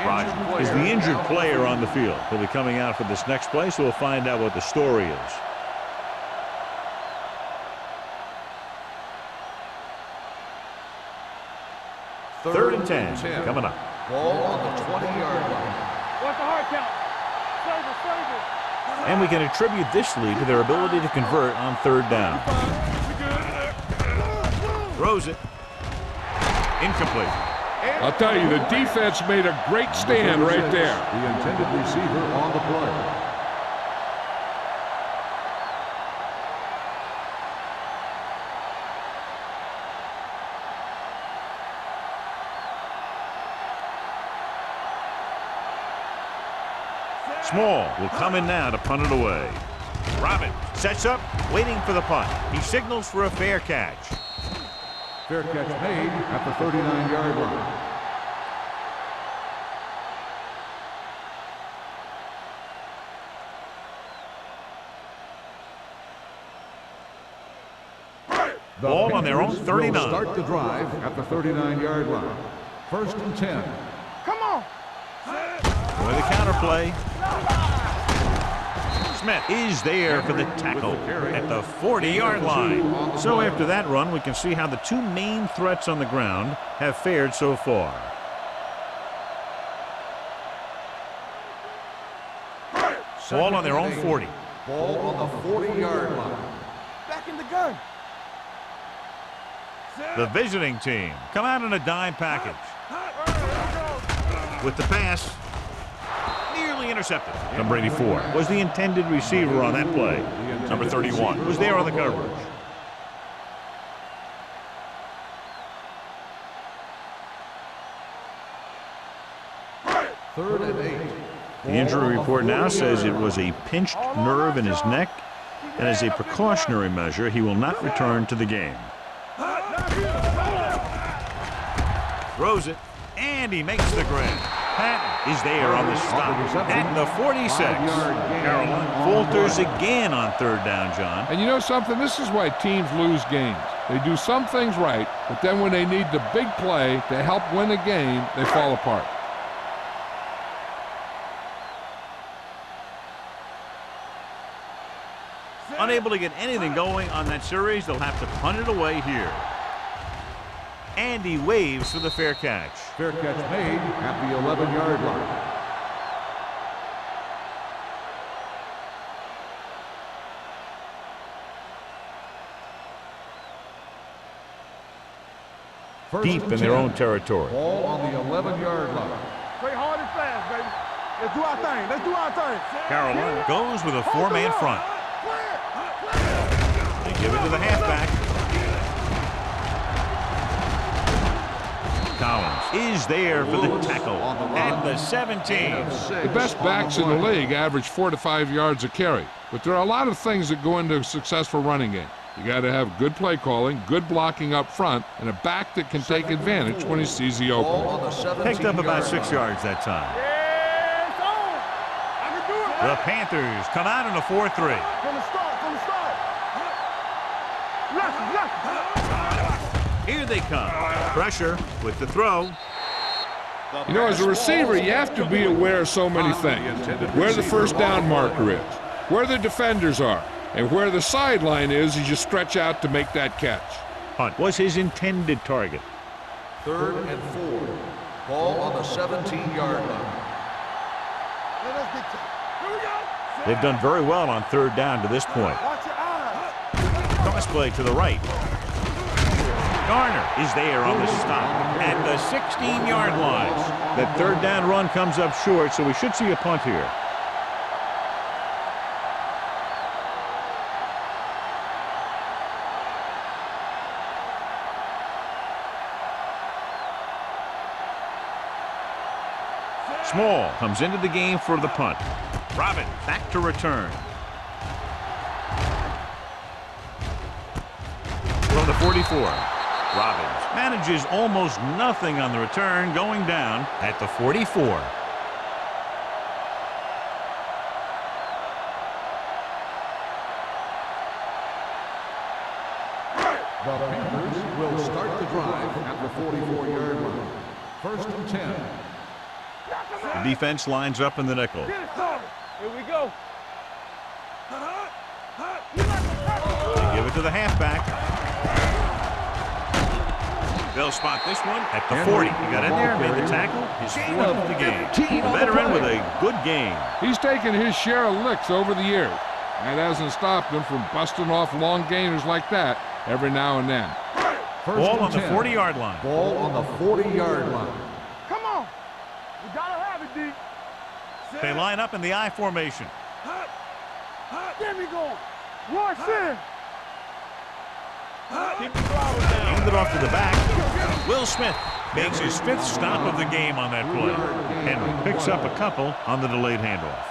A: Rogers is the injured player on the field. He'll be coming out for this next play, so we'll find out what the story is. Third and 10 coming up.
B: Ball on the 20-yard line.
C: What's the hard count? Save it.
A: And we can attribute this lead to their ability to convert on third down. Throws it. Incomplete.
D: I'll tell you, the defense made a great stand right there.
B: The intended receiver on the play.
A: Small will come in now to punt it away. Robin sets up, waiting for the punt. He signals for a fair catch.
B: Fair catch made at the 39-yard line.
A: Ball on their own 39.
B: Will start the drive at the 39-yard line. First and 10.
C: Come on.
A: With a counterplay. Smith is there for the tackle at the 40-yard line. So after that run, we can see how the two main threats on the ground have fared so far. Ball on their own 40.
B: Ball on the 40-yard line.
C: Back in the gun.
A: The visiting team come out in a dime package. With the pass, nearly intercepted. Number 84 was the intended receiver on that play. Number 31 was there on the coverage.
B: Third and 8.
A: The injury report now says it was a pinched nerve in his neck, and as a precautionary measure, he will not return to the game. Throws it, and he makes the grab. Patton is there on the stop at the 46. Carolina falters again on third down, John.
D: And you know something? This is why teams lose games. They do some things right, but then when they need the big play to help win a game, they fall apart.
A: Unable to get anything going on that series, they'll have to punt it away here. And he waves for the fair catch.
B: Fair catch made at the 11-yard line.
A: deep in their own territory.
B: Ball on the 11-yard line.
C: Play hard and fast, baby. Let's do our thing. Let's do our thing.
A: Carolina goes with a four-man front. They give it to the halfback. Collins is there for the tackle at the 17.
D: The best backs in the league average 4 to 5 yards a carry, but there are a lot of things that go into a successful running game. You got to have good play calling, good blocking up front, and a back that can take advantage when he sees the opening.
A: Picked up about 6 yards that time.
C: Yeah, it's on. I can do it,
A: The
C: baby.
A: Panthers come out in a 4-3.
C: From the start, from the start. Left.
A: Here they come. Pressure with the throw.
D: You know, as a receiver, you have to be aware of so many things. Where the first down marker is, where the defenders are, and where the sideline is as you stretch out to make that catch.
A: Hunt was his intended target.
B: 3rd and 4. Ball on the 17-yard line.
C: Let us get to it. Here we go.
A: They've done very well on 3rd down to this point.
C: Watch your eyes.
A: Cross play to the right. Garner is there on the stop at the 16-yard line. That 3rd down run comes up short, so we should see a punt here. Small comes into the game for the punt. Robin back to return. From the 44, Robbins manages almost nothing on the return, going down at the 44.
B: The Panthers will start the drive at the 44-yard line. 1st and 10.
A: The defense lines up in the nickel.
C: Get it started. Here we go.
A: They give it to the halfback. They'll spot this one at the 40. He got in there, made the tackle. His 4th of the game. The veteran with a good game.
D: He's taken his share of licks over the years. That hasn't stopped him from busting off long gainers like that every now and then.
A: Ball on the 40-yard line.
B: Ball on the 40-yard line.
C: Come on. We gotta have it, D.
A: They line up in the I formation.
C: There we go. One sin. Keep the throttle down.
A: Hand it off to the back. Will Smith makes his 5th stop of the game on that play. Henry picks up a couple on the delayed handoff.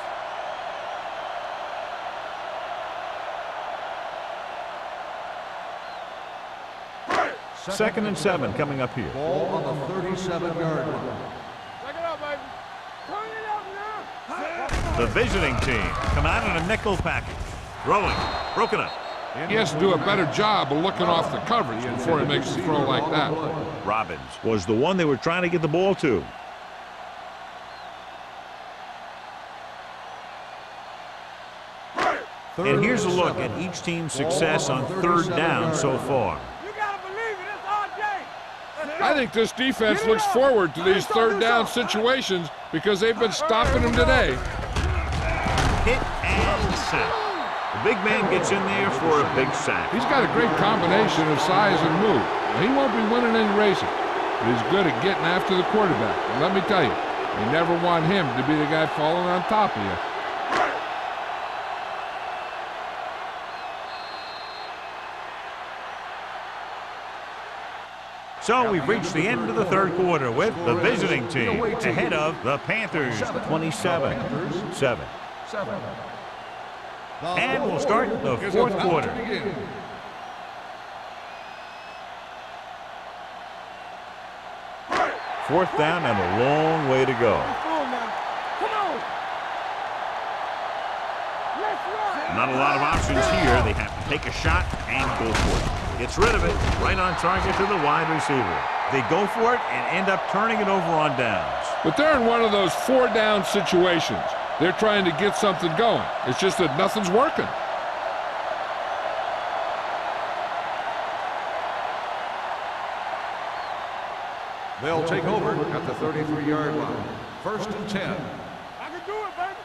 A: Second and 7 coming up here.
B: Ball on the 37-yard line.
C: Check it out, baby. Turn it up now.
A: The visiting team come out in a nickel package. Throwing. Broken up.
D: He has to do a better job of looking off the coverage before he makes a throw like that.
A: Robbins was the one they were trying to get the ball to. And here's a look at each team's success on 3rd down so far.
C: You gotta believe it. It's RJ.
D: I think this defense looks forward to these 3rd down situations because they've been stopping them today.
A: Hit and sack. The big man gets in there for a big sack.
D: He's got a great combination of size and move. Now, he won't be winning any races, but he's good at getting after the quarterback. And let me tell you, you never want him to be the guy falling on top of you.
A: So we've reached the end of the 3rd quarter with the visiting team ahead of the Panthers 27-7. And we'll start the 4th quarter. Fourth down and a long way to go.
C: Come on. Let's run.
A: Not a lot of options here. They have to take a shot and go for it. Gets rid of it, right on target to the wide receiver. They go for it and end up turning it over on downs.
D: But they're in one of those 4-down situations. They're trying to get something going. It's just that nothing's working.
B: They'll take over at the 33-yard line. 1st and 10.
C: I can do it, baby.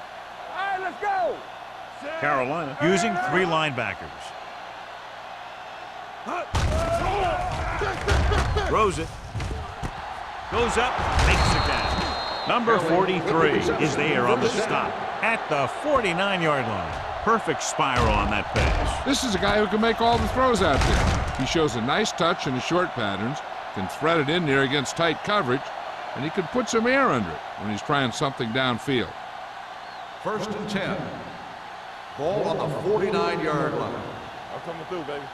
C: All right, let's go.
A: Carolina using 3 linebackers. Throws it Goes up, makes the catch. Number 43 is there on the stop at the 49-yard line. Perfect spiral on that pass.
D: This is a guy who can make all the throws out there. He shows a nice touch in the short patterns, can thread it in there against tight coverage, and he can put some air under it when he's trying something downfield.
B: 1st and 10. Ball on the 49-yard line.
C: I'm coming through, baby.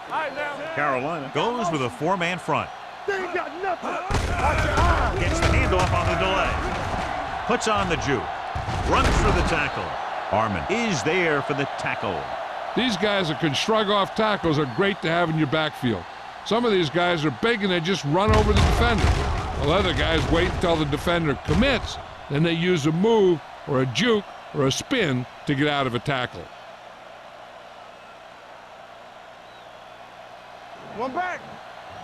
C: All right, now.
A: Carolina goes with a 4-man front.
C: They ain't got nothing. Watch your eyes.
A: Gets the handoff on the delay. Puts on the juke. Runs for the tackle. Harmon is there for the tackle.
D: These guys that can shrug off tackles are great to have in your backfield. Some of these guys are big and they just run over the defender. While other guys wait until the defender commits, then they use a move or a juke or a spin to get out of a tackle.
C: One back.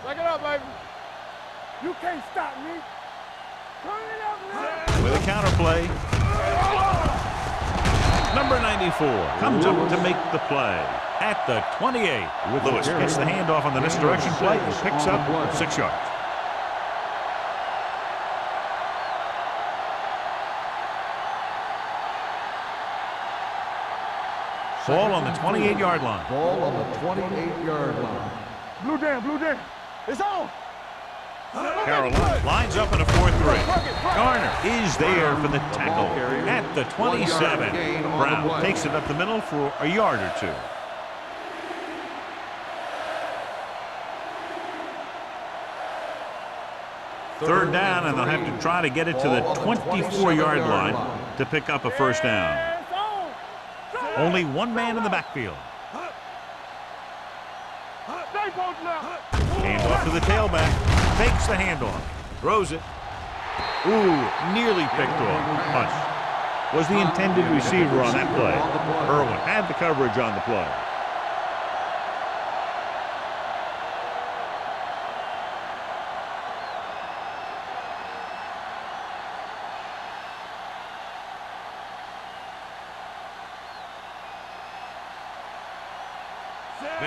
C: Back it up, baby. You can't stop me. Turn it up, man.
A: With a counterplay. Number 94 comes up to make the play at the 28. Lewis gets the handoff on the misdirection play and picks up 6 yards. Ball on the 28-yard line.
B: Ball on the 28-yard line.
C: Blue down. It's on.
A: Carolina lines up in a 4-3. Garner is there for the tackle at the 27. Brown takes it up the middle for a yard or two. Third down, and they'll have to try to get it to the 24-yard line to pick up a first down. Only one man in the backfield. Handoff to the tailback. Takes the handoff. Throws it. Ooh, nearly picked off. Punch. Was the intended receiver on that play. Irwin had the coverage on the play.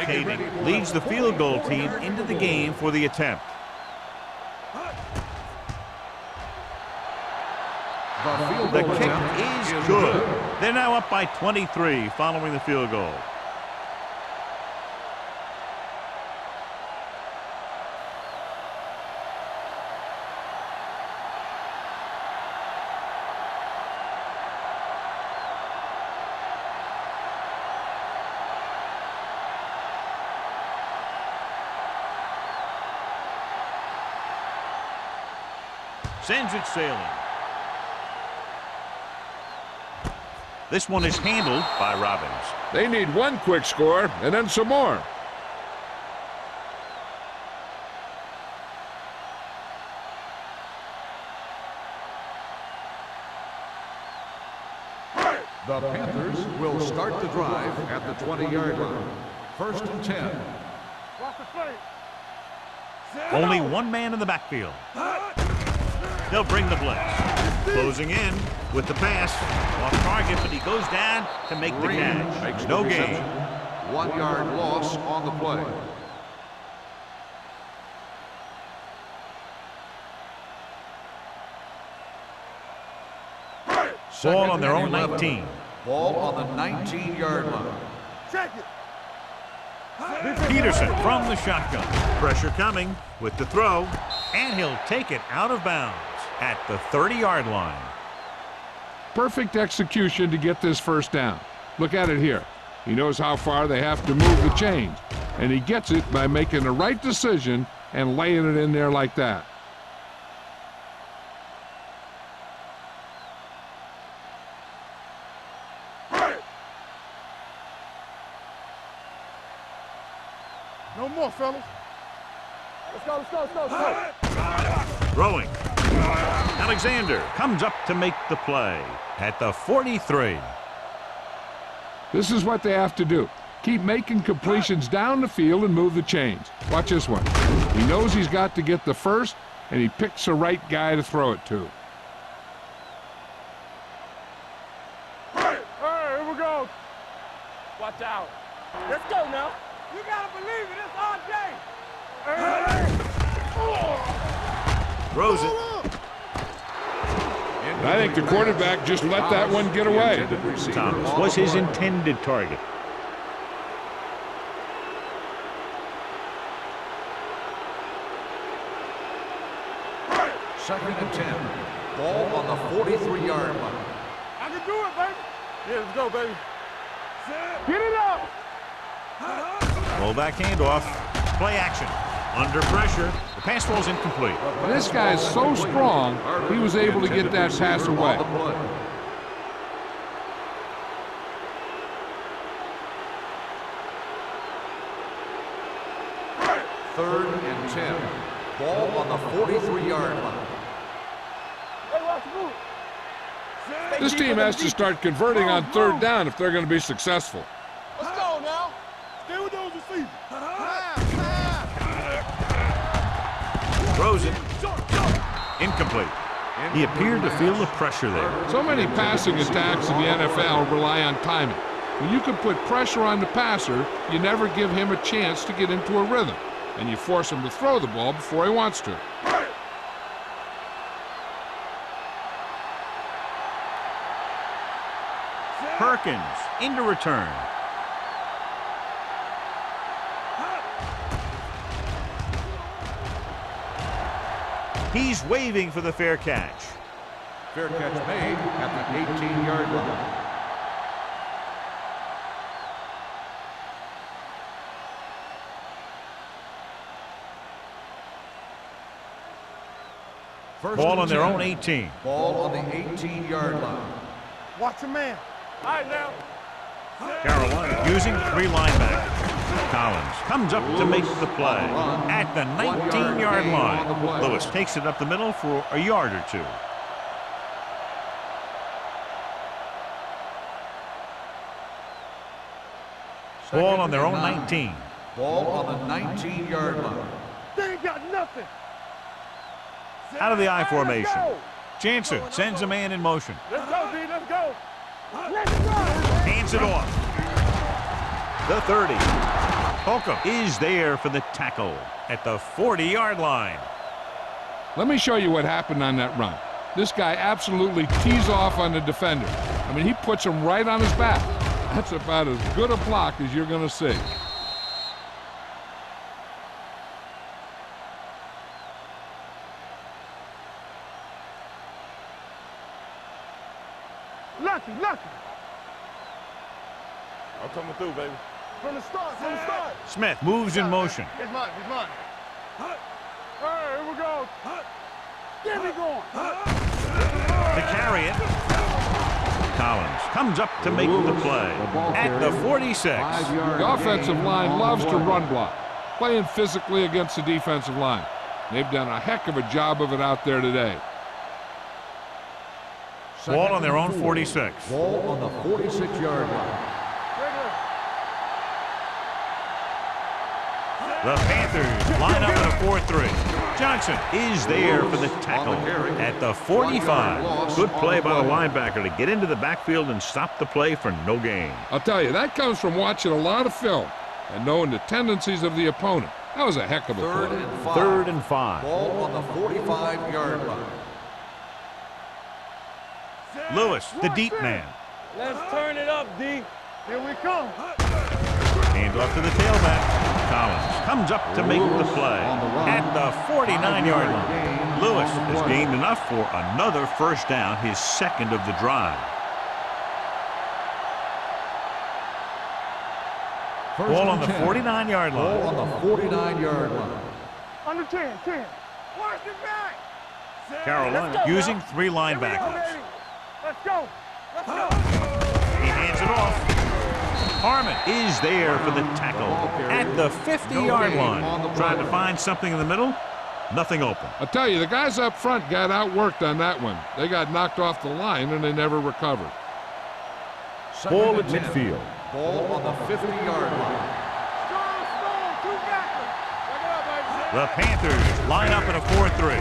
A: Kading leads the field goal team into the game for the attempt. The kick is good. They're now up by 23 following the field goal. Sends it sailing. This one is handled by Robbins.
D: They need one quick score and then some more.
B: The Panthers will start the drive at the 20-yard line. 1st and 10.
A: Only one man in the backfield. They'll bring the blitz. Closing in with the pass. Off target, but he goes down to make the catch. No gain.
B: 1-yard loss on the play.
A: Ball on their own 19.
B: Ball on the 19-yard line.
C: Check it.
A: Peterson from the shotgun. Pressure coming with the throw, and he'll take it out of bounds at the 30-yard line.
D: Perfect execution to get this first down. Look at it here. He knows how far they have to move the chains, and he gets it by making the right decision and laying it in there like that.
C: No more, fellas. Let's go.
A: Throwing. Alexander comes up to make the play at the 43.
D: This is what they have to do. Keep making completions down the field and move the chains. Watch this one. He knows he's got to get the first, and he picks the right guy to throw it to.
C: Hey, here we go. Watch out. Let's go now. You gotta believe it. It's our day.
A: Throws it.
D: I think the quarterback just let that one get away.
A: Thomas was his intended target.
B: Second and 10. Ball on the 43-yard line.
C: I can do it, baby. Yeah, let's go, baby. Get it up.
A: Rollback handoff. Play action. Under pressure. The pass falls incomplete.
D: This guy is so strong, he was able to get that pass away.
B: Third and 10. Ball on the 43-yard line.
C: Hey, watch the move.
D: This team has to start converting on third down if they're going to be successful.
C: Let's go now. Stay with those receivers.
A: Throws it. Incomplete. He appeared to feel the pressure there.
D: So many passing attacks in the NFL rely on timing. When you can put pressure on the passer, you never give him a chance to get into a rhythm, and you force him to throw the ball before he wants to.
A: Perkins into return. He's waving for the fair catch.
B: Fair catch made at the 18-yard line.
A: Ball on their own 18.
B: Ball on the 18-yard line.
C: Watch the man. All right, now.
A: Carolina using 3 linebackers. Collins comes up to make the play at the 19-yard line. Lewis takes it up the middle for a yard or two. Ball on their own 19.
B: Ball on the 19-yard line.
C: They ain't got nothing.
A: Out of the I formation.
C: Let's go.
A: Jansen sends a man in motion.
C: Let's go, D. Let's go. Let's go.
A: Hands it off. The 30. Holcomb is there for the tackle at the 40-yard line.
D: Let me show you what happened on that run. This guy absolutely tees off on the defender. I mean, he puts him right on his back. That's about as good a block as you're going to see.
C: Lucky. I'm coming through, baby. From the start.
A: Smith moves in motion.
C: It's mine. All right, here we go. Get me going.
A: To carry it. Collins comes up to make the play at the 46.
D: The offensive line loves to run block, playing physically against the defensive line. They've done a heck of a job of it out there today.
A: Ball on their own 46.
B: Ball on the 46-yard line.
A: The Panthers line up in a 4-3. Johnson is there for the tackle at the 45. Good play by the linebacker to get into the backfield and stop the play for no gain.
D: I'll tell you, that comes from watching a lot of film and knowing the tendencies of the opponent. That was a heck of a play.
A: Third and 5.
B: Ball on the 45-yard line.
A: Lewis, the deep man.
C: Let's turn it up, D. Here we come.
A: Hand off to the tailback. Collins comes up to make the play at the 49-yard line. Lewis has gained enough for another first down, his second of the drive. Ball on the 49-yard line.
B: Ball on the 49-yard line.
C: Under 10. Watch it back.
A: Carolina using 3 linebackers.
C: Let's go.
A: He hands it off. Harmon is there for the tackle at the 50-yard line. Trying to find something in the middle. Nothing open.
D: I'll tell you, the guys up front got outworked on that one. They got knocked off the line and they never recovered.
A: Ball at midfield.
B: Ball on the 50-yard line.
A: The Panthers line up in a 4-3.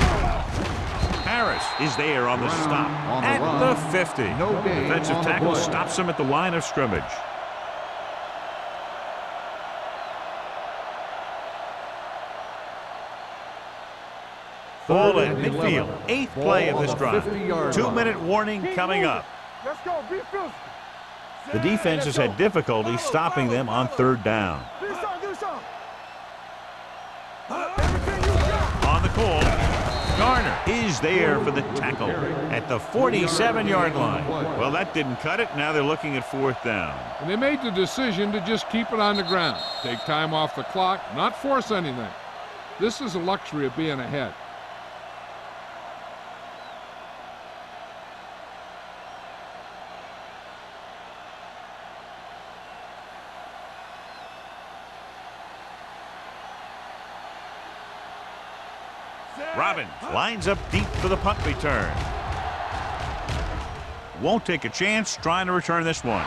A: Harris is there on the stop at the 50. Defensive tackle stops him at the line of scrimmage. Ball at midfield. 8th play of this drive. 2-minute warning coming up.
C: Let's go. Be physical.
A: The defense has had difficulty stopping them on 3rd down.
C: Do something. Everything you got.
A: On the call, Garner is there for the tackle at the 47-yard line. Well, that didn't cut it. Now they're looking at 4th down.
D: And they made the decision to just keep it on the ground. Take time off the clock, not force anything. This is the luxury of being ahead.
A: Robbins lines up deep for the punt return. Won't take a chance trying to return this one.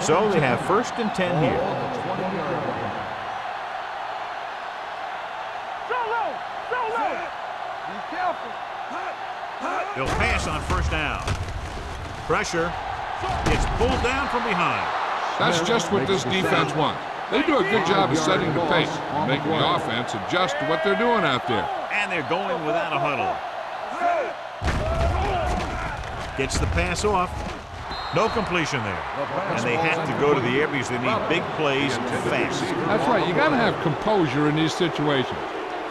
A: So they have 1st and 10 here. He'll pass on 1st down. Pressure. It's pulled down from behind.
D: That's just what this defense wants. They do a good job of setting the pace, making the offense adjust to what they're doing out there.
A: And they're going without a huddle. Gets the pass off. No completion there. And they have to go to the air because they need big plays fast.
D: That's right. You got to have composure in these situations.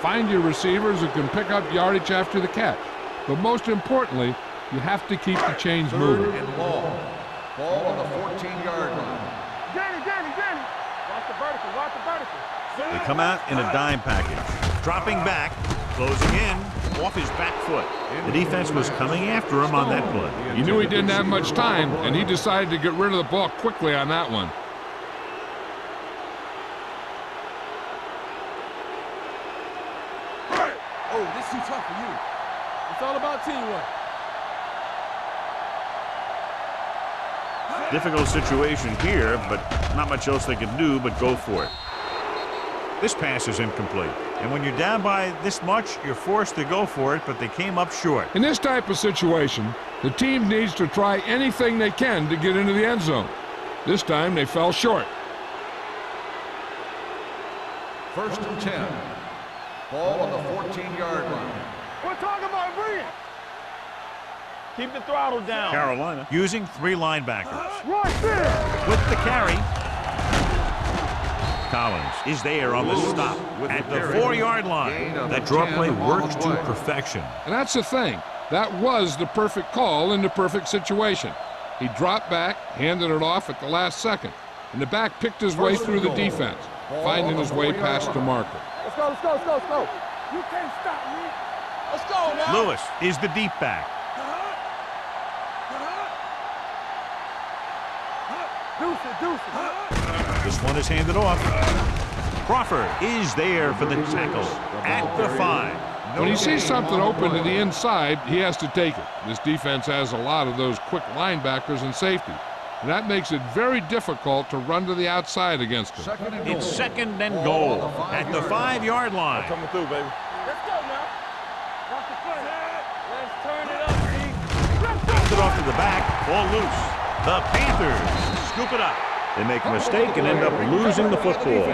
D: Find your receivers who can pick up yardage after the catch. But most importantly, you have to keep the chains moving.
B: Ball on the 14-yard line.
C: Danny. Watch the vertical.
A: They come out in a dime package. Dropping back, closing in, off his back foot. The defense was coming after him on that play.
D: He knew he didn't have much time, and he decided to get rid of the ball quickly on that one.
C: Oh, this is too tough for you. It's all about teamwork.
A: Difficult situation here, but not much else they can do but go for it. This pass is incomplete. And when you're down by this much, you're forced to go for it, but they came up short.
D: In this type of situation, the team needs to try anything they can to get into the end zone. This time, they fell short.
B: 1st and 10. Ball on the 14-yard line.
C: We're talking about bringing. Keep the throttle down.
A: Carolina using 3 linebackers.
C: Right there.
A: With the carry, Collins is there on the stop at the 4-yard line. That draw play works to perfection.
D: And that's the thing. That was the perfect call in the perfect situation. He dropped back, handed it off at the last second, and the back picked his way through the defense, finding his way past the marker.
C: Let's go. You can't stop me. Let's go now.
A: Lewis is the deep back.
C: Deuce.
A: This one is handed off. Crawford is there for the tackle at the 5.
D: When he sees something open to the inside, he has to take it. This defense has a lot of those quick linebackers and safety, and that makes it very difficult to run to the outside against them.
A: It's 2nd and goal at the 5-yard line.
C: Coming through, baby. Let's go now. Watch the play. Let's turn it up, D.
A: Gets it off to the back, ball loose. The Panthers scoop it up. They make a mistake and end up losing the football.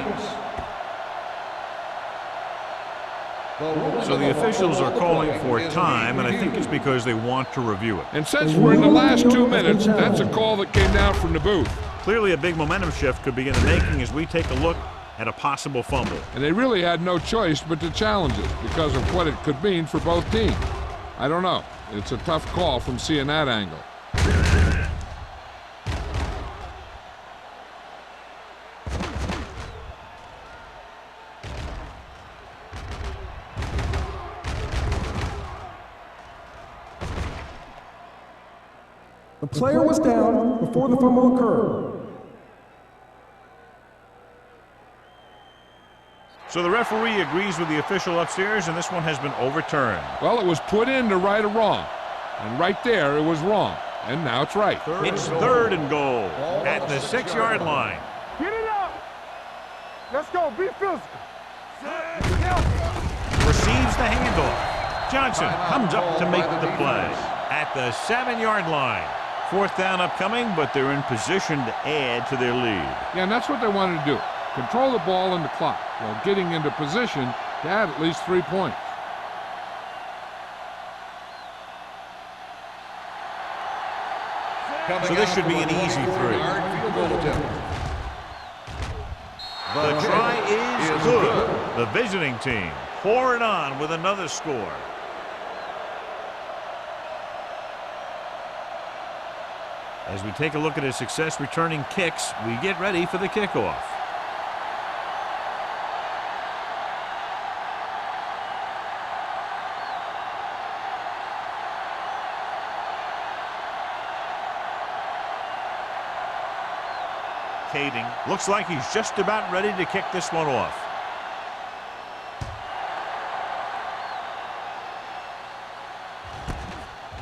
A: So the officials are calling for time, and I think it's because they want to review it.
D: And since we're in the last 2 minutes, that's a call that came down from the booth.
A: Clearly a big momentum shift could be in the making as we take a look at a possible fumble.
D: And they really had no choice but to challenge it because of what it could mean for both teams. I don't know. It's a tough call from seeing that angle.
E: The player was down before the fumble occurred.
A: So the referee agrees with the official upstairs, and this one has been overturned.
D: Well, it was put in to right a wrong. And right there, it was wrong. And now it's right.
A: It's 3rd and goal at the 6-yard line.
C: Get it up. Let's go. Be physical.
A: Receives the handoff. Johnson comes up to make the play at the 7-yard line. 4th down upcoming, but they're in position to add to their lead.
D: Yeah, and that's what they wanted to do. Control the ball and the clock while getting into position to add at least 3 points.
A: So this should be an easy 3. The try is good. The visiting team pour it on with another score. As we take a look at his success returning kicks, we get ready for the kickoff. Kading looks like he's just about ready to kick this one off.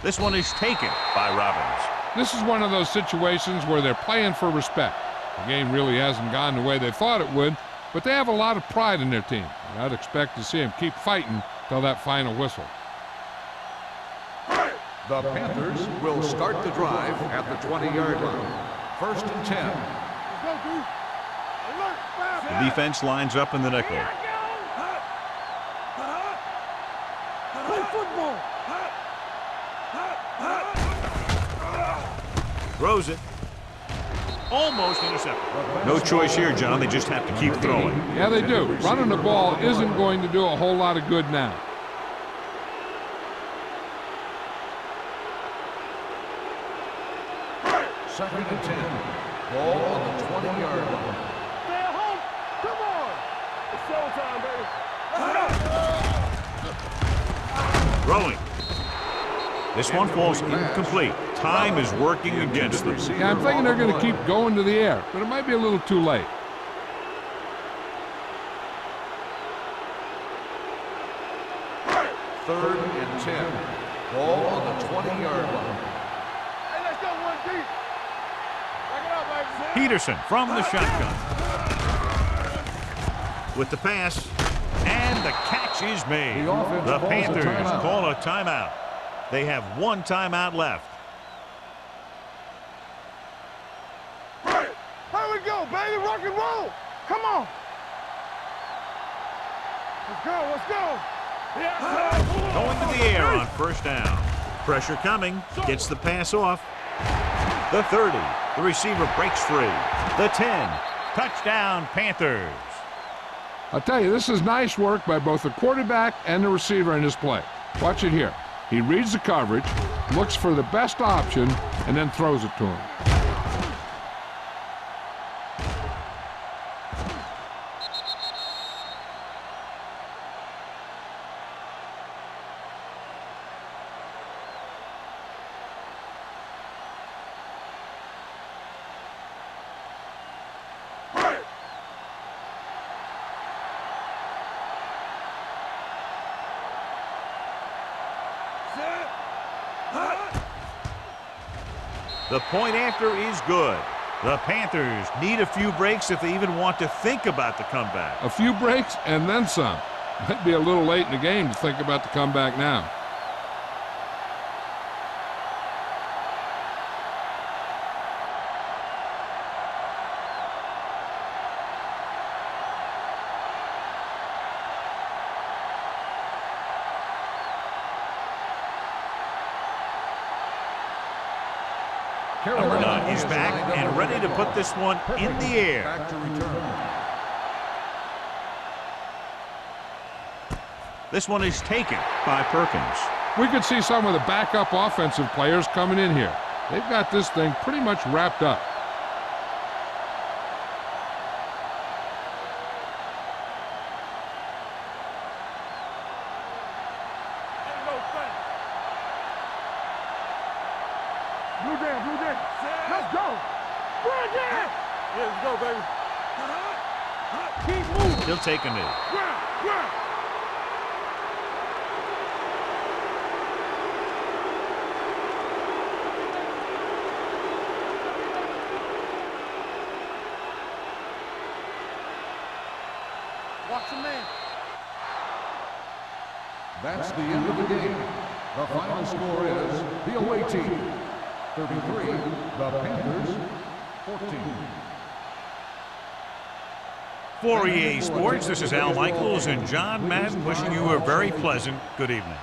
A: This one is taken by Robbins.
D: This is one of those situations where they're playing for respect. The game really hasn't gone the way they thought it would, but they have a lot of pride in their team. And I'd expect to see them keep fighting till that final whistle.
B: The Panthers will start the drive at the 20-yard line. 1st and 10.
A: The defense lines up in the nickel.
C: Play football.
A: Throws it. Almost intercepted. No choice here, John. They just have to keep throwing.
D: Yeah, they do. Running the ball isn't going to do a whole lot of good now.
B: Second and 10. Ball on the 20-yard line.
C: Stay at home. Come on. It's showtime, baby.
A: Throwing. This one falls incomplete. Time is working against them.
D: Yeah, I'm thinking they're going to keep going to the air, but it might be a little too late.
B: Third and 10. Ball on the 20-yard line.
C: Hey, let's go one deep. Back it up, baby.
A: Peterson from the shotgun. With the pass. And the catch is made. The Panthers call a timeout. They have 1 timeout left.
C: Here we go, baby. Rock and roll. Come on. Let's go. Let's go. Yeah.
A: Going to the air on 1st down. Pressure coming. Gets the pass off. The 30. The receiver breaks free. The 10. Touchdown, Panthers.
D: I'll tell you, this is nice work by both the quarterback and the receiver in this play. Watch it here. He reads the coverage, looks for the best option, and then throws it to him.
A: The point after is good. The Panthers need a few breaks if they even want to think about the comeback.
D: A few breaks and then some. Might be a little late in the game to think about the comeback now.
A: Number 9 is back and ready to put this one in the air.
B: Back to return.
A: This one is taken by Perkins.
D: We could see some of the backup offensive players coming in here. They've got this thing pretty much wrapped up.
C: Blue Jay. Let's go. Blue Jay. Yeah, let's go, baby. Keep moving.
A: He'll take a knee.
C: Ground. Watch the man.
B: That's the end of the game. The final score is the away team 33, the Panthers 14.
A: For EA Sports, this is Al Michaels and John Madden wishing you a very pleasant good evening.